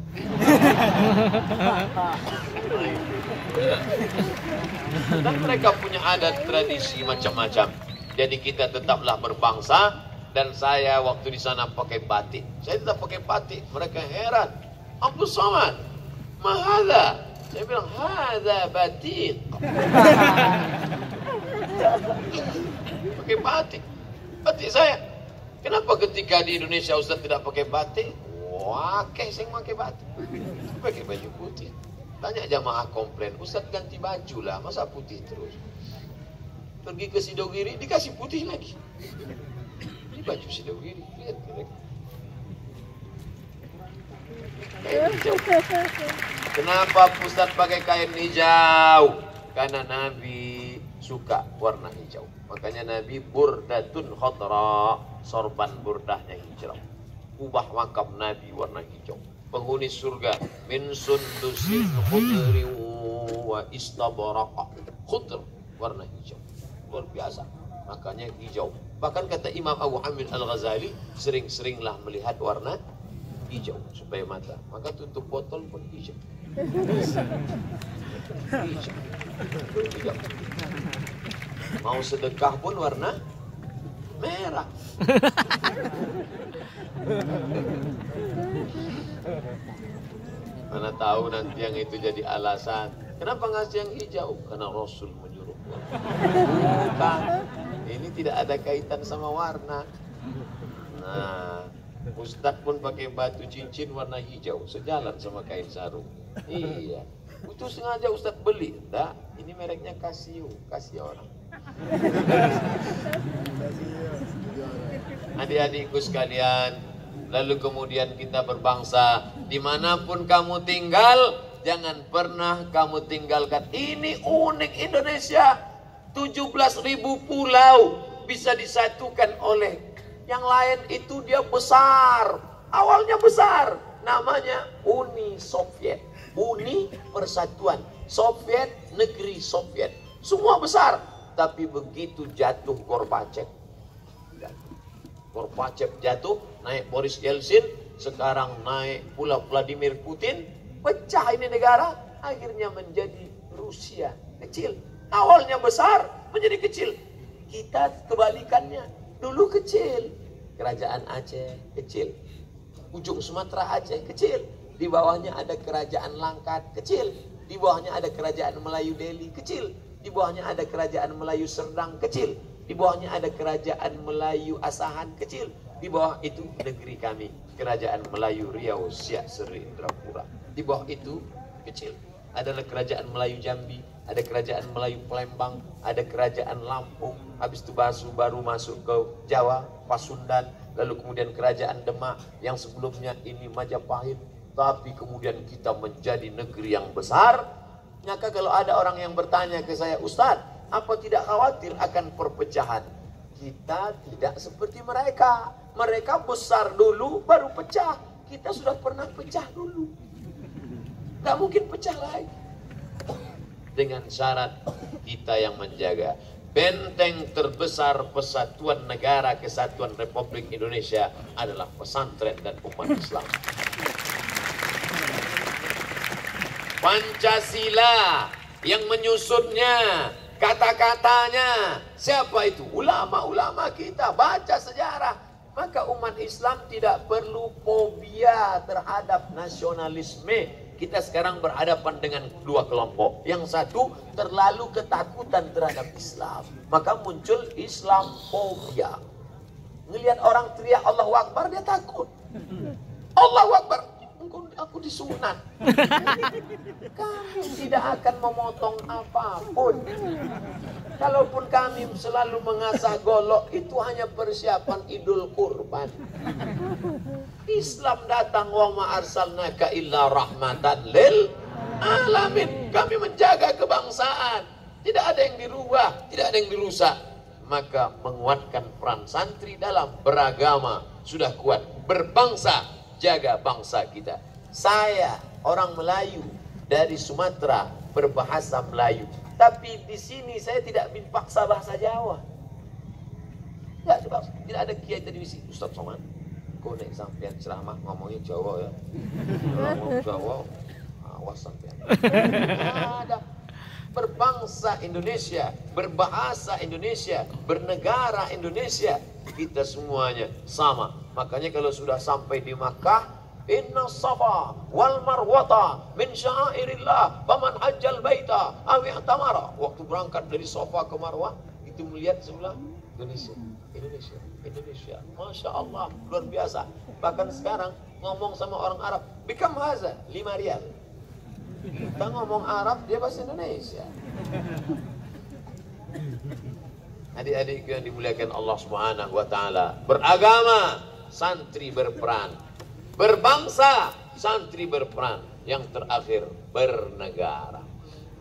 Dan mereka punya adat tradisi macam-macam. Jadi kita tetaplah berbangsa. Dan saya waktu di sana pakai batik. Saya tetap pakai batik. Mereka heran. Abdul Somad, mahada. Saya bilang, hada batik. Pakai batik. Batik saya. Kenapa ketika di Indonesia Ustaz tidak pakai batik? Wah, saya pakai batik. Pakai baju putih. Tanya jamaah komplain, Ustaz ganti baju lah, masa putih terus? Pergi ke Sidogiri, dikasih putih lagi. Ini baju Sidogiri, lihat mereka. Kain hijau. Kenapa Ustaz pakai kain hijau? Karena Nabi suka warna hijau. Makanya Nabi burdatun khadra, sorban burdahnya hijau. Ubah makam Nabi warna hijau. Penghuni surga min sundusin khudri wa istabaraka. Khudr warna hijau. Luar biasa. Makanya hijau. Bahkan kata Imam Abu Hamid Al-Ghazali, sering-seringlah melihat warna hijau supaya mata. Maka tutup botol pun hijau. Hijau. Hijau. Mau sedekah pun warna merah. Mana tahu nanti yang itu jadi alasan. Kenapa ngasih yang hijau? Karena Rasul menyuruh. Bukan. Ini tidak ada kaitan sama warna. Nah, Ustadz pun pakai batu cincin warna hijau, sejalan sama kain sarung. Iya. Itu sengaja Ustadz beli. Enggak, ini mereknya Casio, kasih orang. Adik-adikku sekalian, lalu kemudian kita berbangsa. Dimanapun kamu tinggal, jangan pernah kamu tinggalkan. Ini unik Indonesia. 17.000 pulau bisa disatukan oleh yang lain. Itu dia besar. Awalnya besar. Namanya Uni Soviet. Uni Persatuan Soviet, negeri Soviet. Semua besar. Tapi begitu jatuh Gorbachev, jatuh, naik Boris Yeltsin, sekarang naik pula Vladimir Putin, pecah ini negara, akhirnya menjadi Rusia kecil. Awalnya besar, menjadi kecil. Kita kebalikannya, dulu kecil. Kerajaan Aceh kecil, ujung Sumatera Aceh kecil, di bawahnya ada kerajaan Langkat kecil, di bawahnya ada kerajaan Melayu Delhi kecil, di bawahnya ada kerajaan Melayu Serdang kecil, di bawahnya ada kerajaan Melayu Asahan kecil, di bawah itu negeri kami, kerajaan Melayu Riau, Siak Seri, Indrapura. Di bawah itu kecil adalah kerajaan Melayu Jambi, ada kerajaan Melayu Palembang, ada kerajaan Lampung, habis itu baru masuk ke Jawa, Pasundan, lalu kemudian kerajaan Demak, yang sebelumnya ini Majapahit, tapi kemudian kita menjadi negeri yang besar. Maka kalau ada orang yang bertanya ke saya, Ustadz, apa tidak khawatir akan perpecahan? Kita tidak seperti mereka. Mereka besar dulu baru pecah. Kita sudah pernah pecah dulu. Gak mungkin pecah lagi. Dengan syarat kita yang menjaga. Benteng terbesar persatuan negara kesatuan Republik Indonesia adalah pesantren dan umat Islam. Pancasila yang menyusunnya, kata-katanya, siapa itu? Ulama-ulama kita, baca sejarah. Maka umat Islam tidak perlu fobia terhadap nasionalisme. Kita sekarang berhadapan dengan dua kelompok. Yang satu terlalu ketakutan terhadap Islam. Maka muncul Islamfobia. Ngelihat orang teriak Allahu Akbar, dia takut. Allahu Akbar. aku disunat. Kami tidak akan memotong apapun. Kalaupun kami selalu mengasah golok, itu hanya persiapan Idul Kurban. Islam datang, wa ma arsalnaka illa rahmatan lil alamin. Kami menjaga kebangsaan. Tidak ada yang dirubah, tidak ada yang dirusak. Maka menguatkan peran santri dalam beragama sudah kuat. Berbangsa, jaga bangsa kita. Saya orang Melayu dari Sumatera, berbahasa Melayu. Tapi di sini saya tidak dipaksa bahasa Jawa. Tidak ada kiai tadi di sini. Ustaz Somad, kau nek sampean ceramah ngomongnya Jawa ya. Ngomong Jawa, awas sampean. Ada. Berbangsa Indonesia, berbahasa Indonesia, bernegara Indonesia, kita semuanya sama. Makanya kalau sudah sampai di Makkah, inna safa wal marwata min sya'airillah faman hajjal baita aw i'tamara. Waktu berangkat dari Safa ke Marwah, itu melihat sebelah Indonesia. Masya Allah, luar biasa. Bahkan sekarang ngomong sama orang Arab, bikam haza 5 rial. Kita ngomong Arab, dia bahasa Indonesia. Adik-adik yang dimuliakan Allah Subhanahu wa taala, beragama santri berperan, berbangsa santri berperan, yang terakhir bernegara.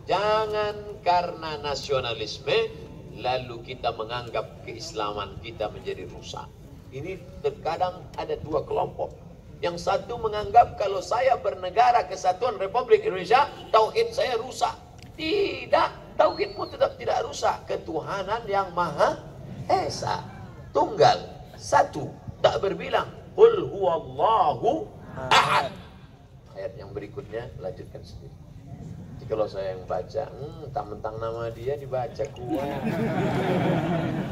Jangan karena nasionalisme lalu kita menganggap keislaman kita menjadi rusak. Ini terkadang ada dua kelompok. Yang satu menganggap kalau saya bernegara kesatuan Republik Indonesia, tauhid saya rusak. Tidak, tauhidmu tetap tidak rusak. Ketuhanan yang Maha Esa, tunggal, satu, tak berbilang. Qul huwallahu ahad. Ayat yang berikutnya lanjutkan sendiri. Jadi kalau saya yang baca, mentang-mentang nama dia dibaca kuat.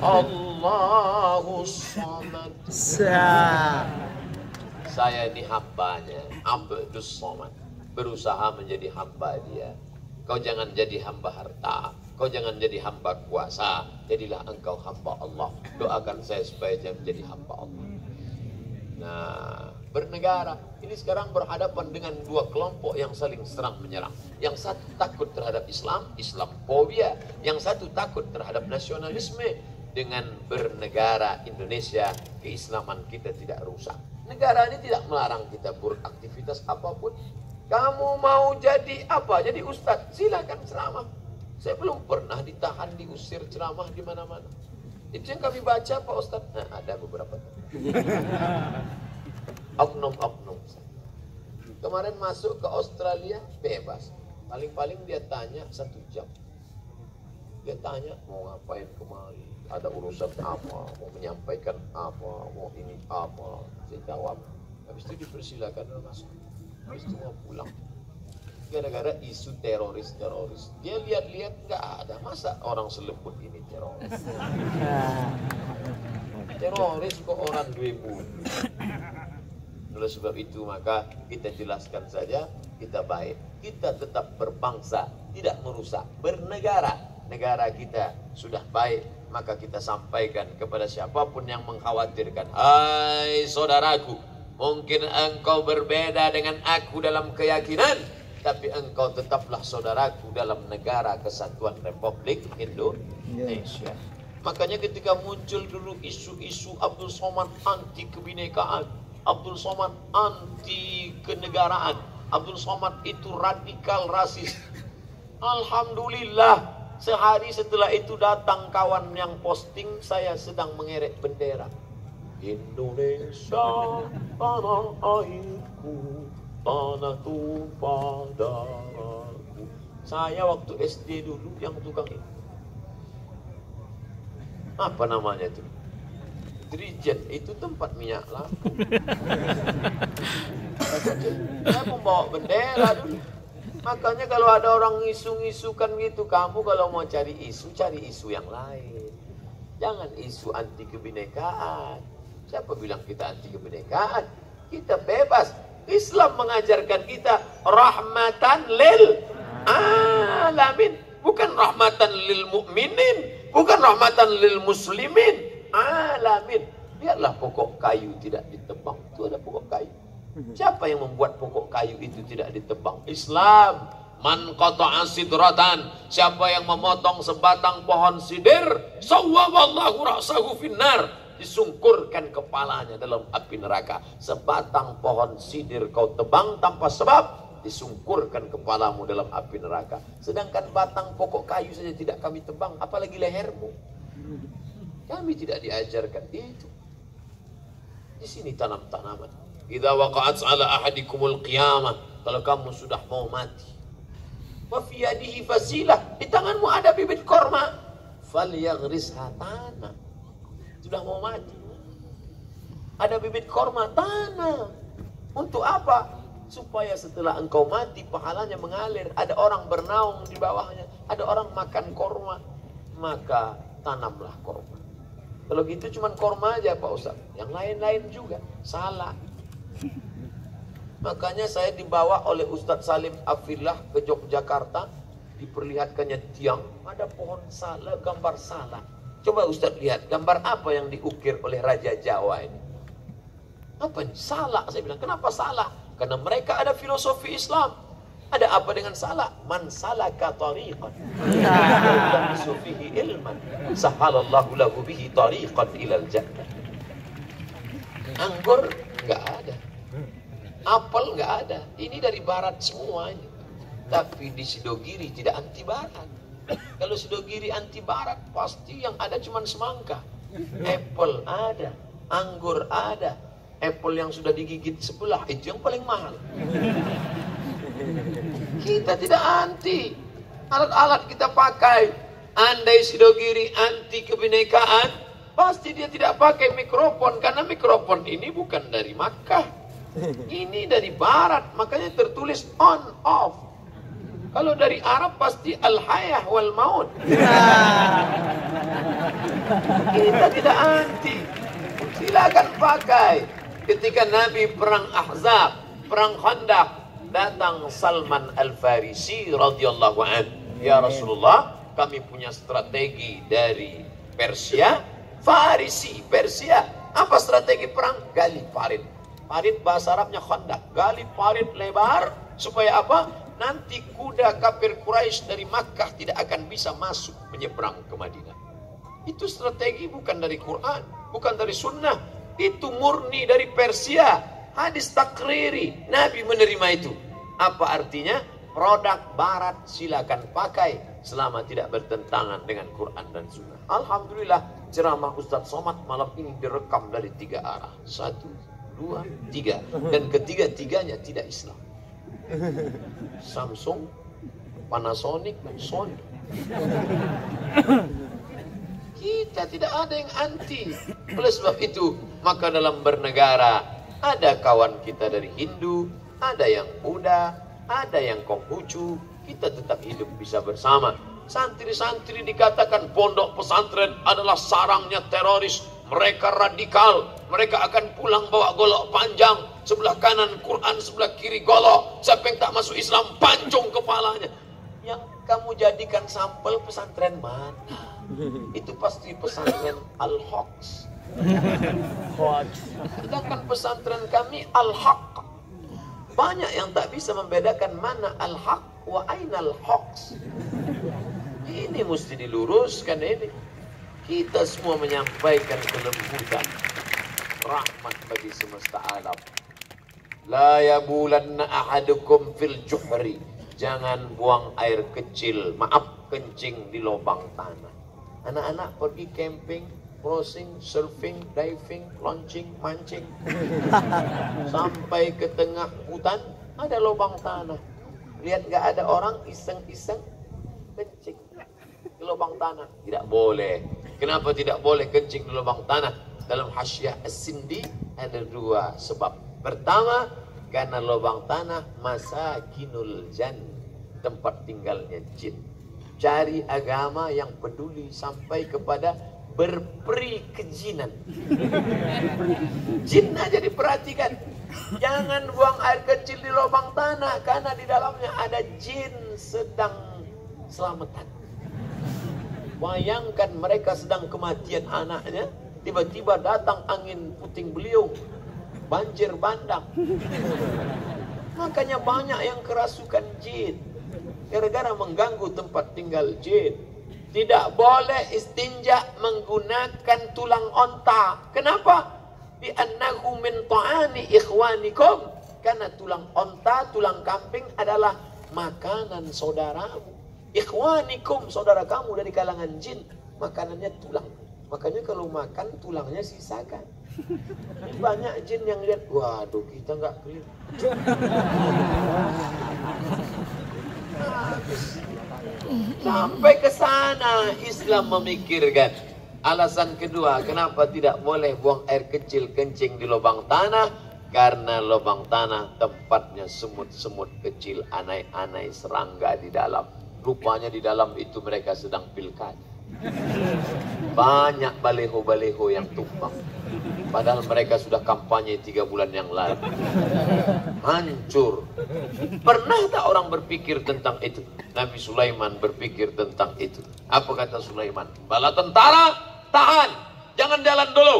Allahus Samad. Saya ini hambanya, Abdus Somad, berusaha menjadi hamba dia. Kau jangan jadi hamba harta, kau jangan jadi hamba kuasa, jadilah engkau hamba Allah. Doakan saya supaya jangan menjadi hamba Allah. Nah, bernegara ini sekarang berhadapan dengan dua kelompok yang saling serang menyerang. Yang satu takut terhadap Islam, Islamophobia. Yang satu takut terhadap nasionalisme. Dengan bernegara Indonesia, keislaman kita tidak rusak. Negara ini tidak melarang kita beraktivitas apapun. Kamu mau jadi apa? Jadi ustadz, silakan ceramah. Saya belum pernah ditahan, diusir ceramah di mana-mana. Itu yang kami baca Pak Ustadz. Nah, ada beberapa. Oknum-oknum. Kemarin masuk ke Australia, bebas. Paling-paling dia tanya 1 jam. Dia tanya mau ngapain kemari, ada urusan apa, mau menyampaikan apa, mau ini apa. Saya jawab. Habis itu dipersilakan masuk. Habis itu mau pulang. Gara-gara isu teroris. Dia lihat-lihat nggak ada. Masa orang selebut ini teroris? Teroris kok orang 2000. Oleh sebab itu maka kita jelaskan saja, kita baik. Kita tetap berbangsa, tidak merusak. Bernegara. Negara kita sudah baik, maka kita sampaikan kepada siapapun yang mengkhawatirkan. Hai saudaraku, mungkin engkau berbeda dengan aku dalam keyakinan, tapi engkau tetaplah saudaraku dalam negara kesatuan Republik Indonesia. Makanya ketika muncul dulu isu-isu Abdul Somad anti kebinekaan, Abdul Somad anti kenegaraan, Abdul Somad itu radikal rasis. Alhamdulillah, sehari setelah itu datang kawan yang posting saya sedang mengerek bendera. Indonesia, tanah airku, tanah tumpah darahku. Saya waktu SD dulu yang tukang itu. Apa namanya itu? Drijen, itu tempat minyak lampu. Saya membawa bendera dulu. Makanya kalau ada orang ngisu-ngisukan gitu, kamu kalau mau cari isu yang lain. Jangan isu anti kebinekaan. Siapa bilang kita anti kebinekaan? Kita bebas. Islam mengajarkan kita rahmatan lil alamin. Bukan rahmatan lil mu'minin. Bukan rahmatan lil muslimin. Alamin. Biarlah pokok kayu tidak ditebang. Itu ada pokok kayu. Siapa yang membuat pokok kayu itu tidak ditebang? Islam. Man qata'a sidratan, siapa yang memotong sebatang pohon sidir, sawwaballahu ra'sahu finnar, disungkurkan kepalanya dalam api neraka. Sebatang pohon sidir kau tebang tanpa sebab, disungkurkan kepalamu dalam api neraka. Sedangkan batang pokok kayu saja tidak kami tebang, apalagi lehermu. Kami tidak diajarkan itu. Di sini tanam tanaman. Idza waqa'at 'ala ahadikumul qiyamah, kalau kamu sudah mau mati, wa fi yadihi fasilah, di tanganmu ada bibit korma, falyaghrisha, tanam. Sudah mau mati, ada bibit korma, tanam. Untuk apa? Supaya setelah engkau mati pahalanya mengalir. Ada orang bernaung di bawahnya, ada orang makan korma, maka tanamlah korma. Kalau gitu cuman korma aja Pak Ustaz, yang lain-lain juga salah. Makanya saya dibawa oleh Ustadz Salim Afillah ke Yogyakarta, diperlihatkannya tiang, ada pohon salak, gambar salak. Coba Ustadz lihat, gambar apa yang diukir oleh Raja Jawa ini? Apa ini? Salak, saya bilang. Kenapa salak? Karena mereka ada filosofi Islam. Ada apa dengan salak? Man salaka tariqan yaltamisu fihi ilman, sahalallahu lahu bihi tariqan ilal jannah. Anggur nggak ada, apel nggak ada. Ini dari barat semua ini. Tapi di Sidogiri tidak anti barat. Kalau Sidogiri anti barat, pasti yang ada cuma semangka. Apple ada, anggur ada. Apple yang sudah digigit sebelah itu yang paling mahal. Kita tidak anti. Alat-alat kita pakai. Andai Sidogiri anti kebinekaan, pasti dia tidak pakai mikrofon. Karena mikrofon ini bukan dari Makkah, ini dari barat. Makanya tertulis on, off. Kalau dari Arab pasti al-hayah wal maut. Kita tidak anti. Silakan pakai. Ketika Nabi perang Ahzab, perang Khandaq, datang Salman Al-Farisi radhiyallahu anhu. Ya Rasulullah, kami punya strategi dari Persia, Farisi, Persia. Apa strategi perang? Gali parit. Parit bahasa Arabnya Khandaq. Gali parit lebar, supaya apa? Nanti kuda kafir Quraisy dari Makkah tidak akan bisa masuk menyeberang ke Madinah. Itu strategi bukan dari Quran, bukan dari sunnah. Itu murni dari Persia. Hadis takriri, Nabi menerima itu. Apa artinya? Produk barat silakan pakai selama tidak bertentangan dengan Quran dan sunnah. Alhamdulillah, ceramah Ustadz Somad malam ini direkam dari 3 arah. 1, 2, 3. Dan ketiga-tiganya tidak Islam. Samsung, Panasonic, dan Sony. Kita tidak ada yang anti. Oleh sebab itu, maka dalam bernegara ada kawan kita dari Hindu, ada yang Buddha, ada yang Konghucu. Kita tetap hidup bisa bersama. Santri-santri dikatakan pondok pesantren adalah sarangnya teroris. Mereka radikal. Mereka akan pulang bawa golok panjang. Sebelah kanan Quran, sebelah kiri golok. Siapa yang tak masuk Islam, pancung kepalanya. Yang kamu jadikan sampel pesantren mana? Itu pasti pesantren Al-Hox. Sedangkan pesantren kami Al-Haq. Banyak yang tak bisa membedakan mana Al-Haq wa ainal Hox. Ini mesti diluruskan ini. Kita semua menyampaikan kelembutan, rahmat bagi semesta alam. La yabulanna ahadukum fil juhri. Jangan buang air kecil, maaf, kencing di lubang tanah. Anak-anak pergi camping, crossing, surfing, diving, launching, mancing. Sampai ke tengah hutan, ada lubang tanah. Lihat gak ada orang, iseng-iseng kencing di lubang tanah. Tidak boleh. Kenapa tidak boleh kencing di lubang tanah? Dalam Hasyiah As-Sindi ada 2 sebab. Pertama, karena lubang tanah masakinul jan, tempat tinggalnya jin. Cari agama yang peduli sampai kepada berperi kejinan. Jin aja diperhatikan. Jangan buang air kecil di lubang tanah, karena di dalamnya ada jin sedang selamatan. Bayangkan mereka sedang kematian anaknya, tiba-tiba datang angin puting beliung. banjir bandang. Makanya banyak yang kerasukan jin, gara-gara mengganggu tempat tinggal jin. Tidak boleh istinja menggunakan tulang onta. Kenapa? Bi'annahu min ta'ani ikhwanikum. Karena tulang onta, tulang kambing adalah makanan saudaramu. Ikhwanikum, saudara kamu dari kalangan jin, makanannya tulang. Makanya kalau makan tulangnya sisakan. Banyak jin yang lihat, waduh kita nggak clean. Sampai ke sana Islam memikirkan. Alasan kedua, kenapa tidak boleh buang air kecil kencing di lubang tanah? Karena lubang tanah tempatnya semut-semut kecil, anai-anai, serangga di dalam. Rupanya di dalam itu mereka sedang pilkada. Banyak baleho-baleho yang tumpang. Padahal mereka sudah kampanye 3 bulan yang lalu. Hancur. Pernah tak orang berpikir tentang itu? Nabi Sulaiman berpikir tentang itu. Apa kata Sulaiman? Bala tentara, tahan. Jangan jalan dulu.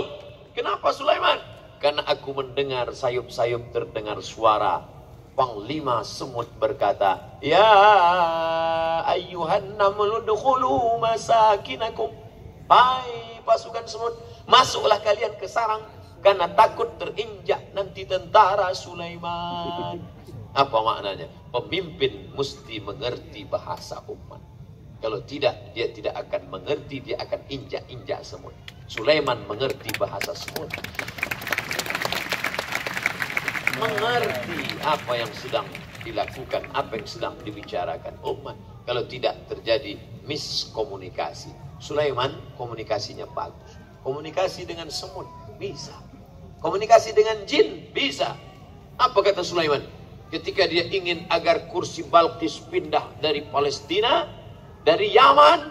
Kenapa Sulaiman? Karena aku mendengar sayup-sayup terdengar suara. Panglima semut berkata, ya ayyuhan namlu dukhulu masakinakum. Hai pasukan semut, masuklah kalian ke sarang karena takut terinjak nanti tentara Sulaiman. Apa maknanya? Pemimpin mesti mengerti bahasa umat. Kalau tidak, dia tidak akan mengerti, dia akan injak-injak semut. Sulaiman mengerti bahasa semut. Mengerti apa yang sedang dilakukan, apa yang sedang dibicarakan umat. Kalau tidak terjadi miskomunikasi. Sulaiman komunikasinya bagus. Komunikasi dengan semut bisa. Komunikasi dengan jin bisa. Apa kata Sulaiman? Ketika dia ingin agar kursi Balqis pindah dari Palestina, dari Yaman,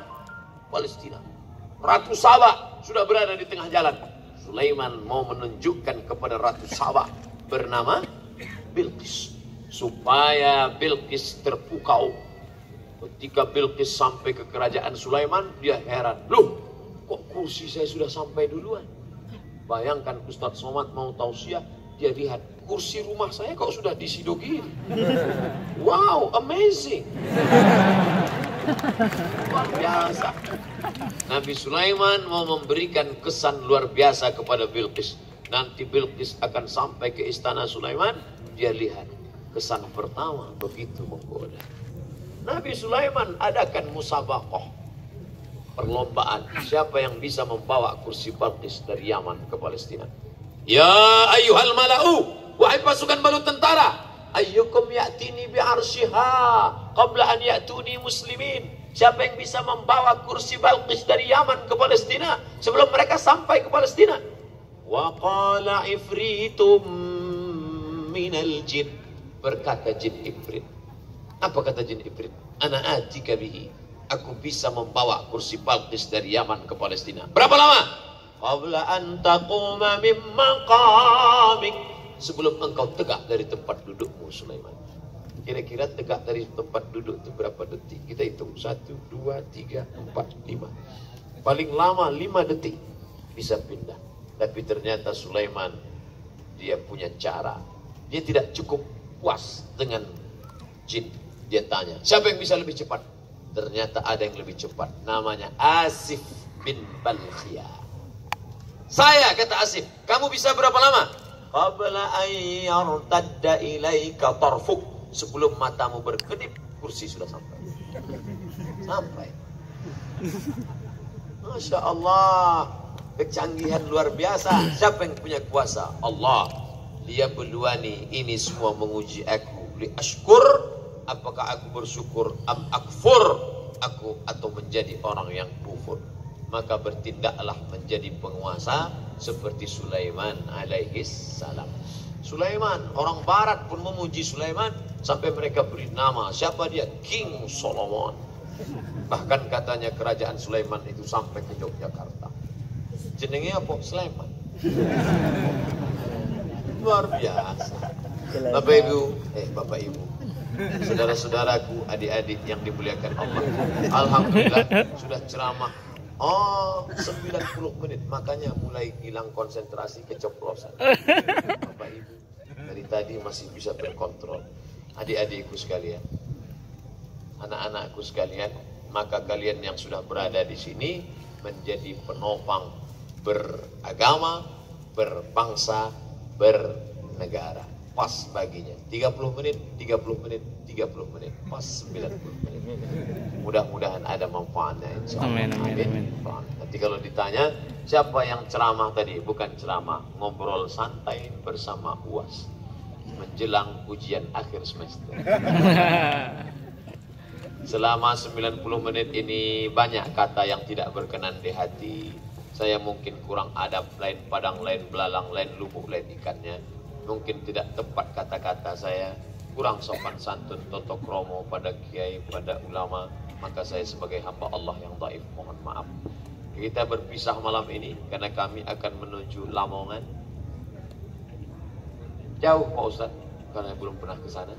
Palestina. Ratu Saba sudah berada di tengah jalan. Sulaiman mau menunjukkan kepada Ratu Saba bernama Bilqis, supaya Bilqis terpukau. Ketika Bilqis sampai ke kerajaan Sulaiman, dia heran, loh kok kursi saya sudah sampai duluan. Bayangkan Ustadz Somad mau tausiah, dia lihat kursi rumah saya kok sudah disidogin. Wow, amazing. Luar biasa. Nabi Sulaiman mau memberikan kesan luar biasa kepada Bilqis. Nanti Bilqis akan sampai ke istana Sulaiman, dia lihat kesan pertama begitu menggoda. Nabi Sulaiman adakan musabaqah, perlombaan siapa yang bisa membawa kursi Balqis dari Yaman ke Palestina. Ya ayyuhal mala'u, wahai pasukan balu tentara, ayyukum ya'tini bi'arsyiha qabla an ya'tuni muslimin. Siapa yang bisa membawa kursi Balqis dari Yaman ke Palestina sebelum mereka sampai ke Palestina? Wa qala ifritum minal jin, berkata jin ifrit. Apa kata jin ifrit? Ana atika bihi, aku bisa membawa kursi Balqis dari Yaman ke Palestina. Berapa lama? Qabla an taquma min maqamik, sebelum engkau tegak dari tempat dudukmu Sulaiman. Kira-kira tegak dari tempat duduk itu berapa detik? Kita hitung 1, 2, 3, 4, 5. Paling lama 5 detik bisa pindah. Tapi ternyata Sulaiman dia punya cara. Dia tidak cukup puas dengan jin. Dia tanya, siapa yang bisa lebih cepat? Ternyata ada yang lebih cepat. Namanya Asif bin Balkhia. Saya, kata Asif, kamu bisa berapa lama? Qabla ayyartadda ilaika tarfuk, sebelum matamu berkedip, kursi sudah sampai. Sampai. Masya Allah, kecanggihan luar biasa. Siapa yang punya kuasa? Allah. Dia beluani, ini semua menguji aku. Li ashkur, apakah aku bersyukur? Am akfur, aku atau menjadi orang yang kufur. Maka bertindaklah menjadi penguasa seperti Sulaiman alaihi salam. Sulaiman, orang barat pun memuji Sulaiman sampai mereka beri nama. Siapa dia? King Solomon. Bahkan katanya kerajaan Sulaiman itu sampai ke Yogyakarta. Jenenge apa? Sulaiman. Luar biasa. Bapak Ibu, saudara-saudaraku, adik-adik yang dimuliakan Allah. Alhamdulillah sudah ceramah Oh, 90 menit. Makanya mulai hilang konsentrasi, keceplosan. Bapak Ibu, dari tadi masih bisa berkontrol. Adik-adikku sekalian, anak-anakku sekalian, maka kalian yang sudah berada di sini menjadi penopang beragama, berbangsa, bernegara. Pas baginya 30 menit, 30 menit, 30 menit, pas 90 menit. Mudah-mudahan ada manfaatnya, insyaallah. Amin. Nanti kalau ditanya siapa yang ceramah tadi, bukan ceramah, ngobrol santai bersama UAS menjelang ujian akhir semester. Selama 90 menit ini banyak kata yang tidak berkenan di hati. Saya mungkin kurang adab, lain padang, lain belalang, lain lubuk, lain ikannya. Mungkin tidak tepat kata-kata saya, kurang sopan santun, toto kromo pada kiai, pada ulama. Maka saya sebagai hamba Allah yang dhaif mohon maaf. Kita berpisah malam ini karena kami akan menuju Lamongan. Jauh Pak Ustaz, karena belum pernah ke sana.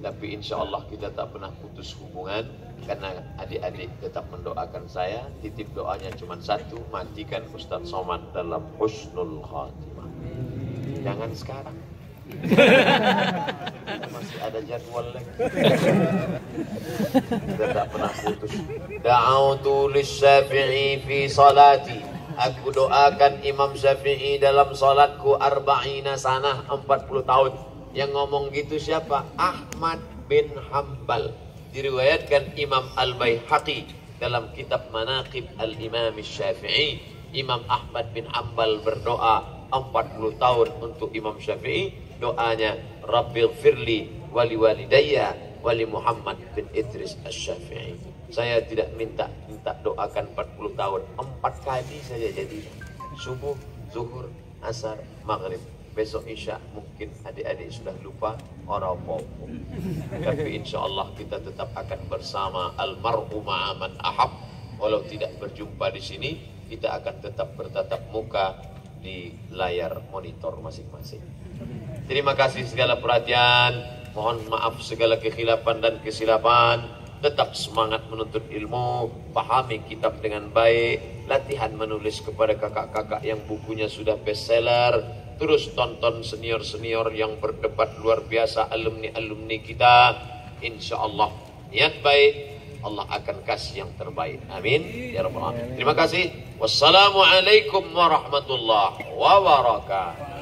Tapi insya Allah kita tak pernah putus hubungan karena adik-adik tetap mendoakan saya. Titip doanya cuma satu, matikan Ustaz Somad dalam husnul khatimah. Jangan sekarang. Masih ada jadwal lagi. Kita tak pernah putus. Da'autu lis-Syafi'i fi salati. Aku doakan Imam Syafi'i dalam salatku 40 sanah, 40 tahun. Yang ngomong gitu siapa? Ahmad bin Hanbal. Diriwayatkan Imam Al-Baihaqi dalam kitab Manaqib Al-Imam Syafi'i. Imam Ahmad bin Hanbal berdoa 40 tahun untuk Imam Syafi'i. Doanya Rabbighfirli wali walidayya wali Muhammad bin Idris Asy-Syafi'i. Saya tidak minta doakan 40 tahun, 4 kali saja jadi. Subuh, zuhur, asar, maghrib. Besok isya mungkin adik-adik sudah lupa orang popo. Tapi insya Allah kita tetap akan bersama almar'u ma'aman ahab. Walau tidak berjumpa di sini, kita akan tetap bertatap muka di layar monitor masing-masing. Terima kasih segala perhatian. Mohon maaf segala kekhilafan dan kesilapan. Tetap semangat menuntut ilmu, pahami kitab dengan baik, latihan menulis kepada kakak-kakak yang bukunya sudah bestseller. Terus tonton senior-senior yang berdebat luar biasa, alumni-alumni kita. Insya Allah niat baik, Allah akan kasih yang terbaik. Amin ya rabbal alamin. Terima kasih. Wassalamualaikum warahmatullahi wabarakatuh.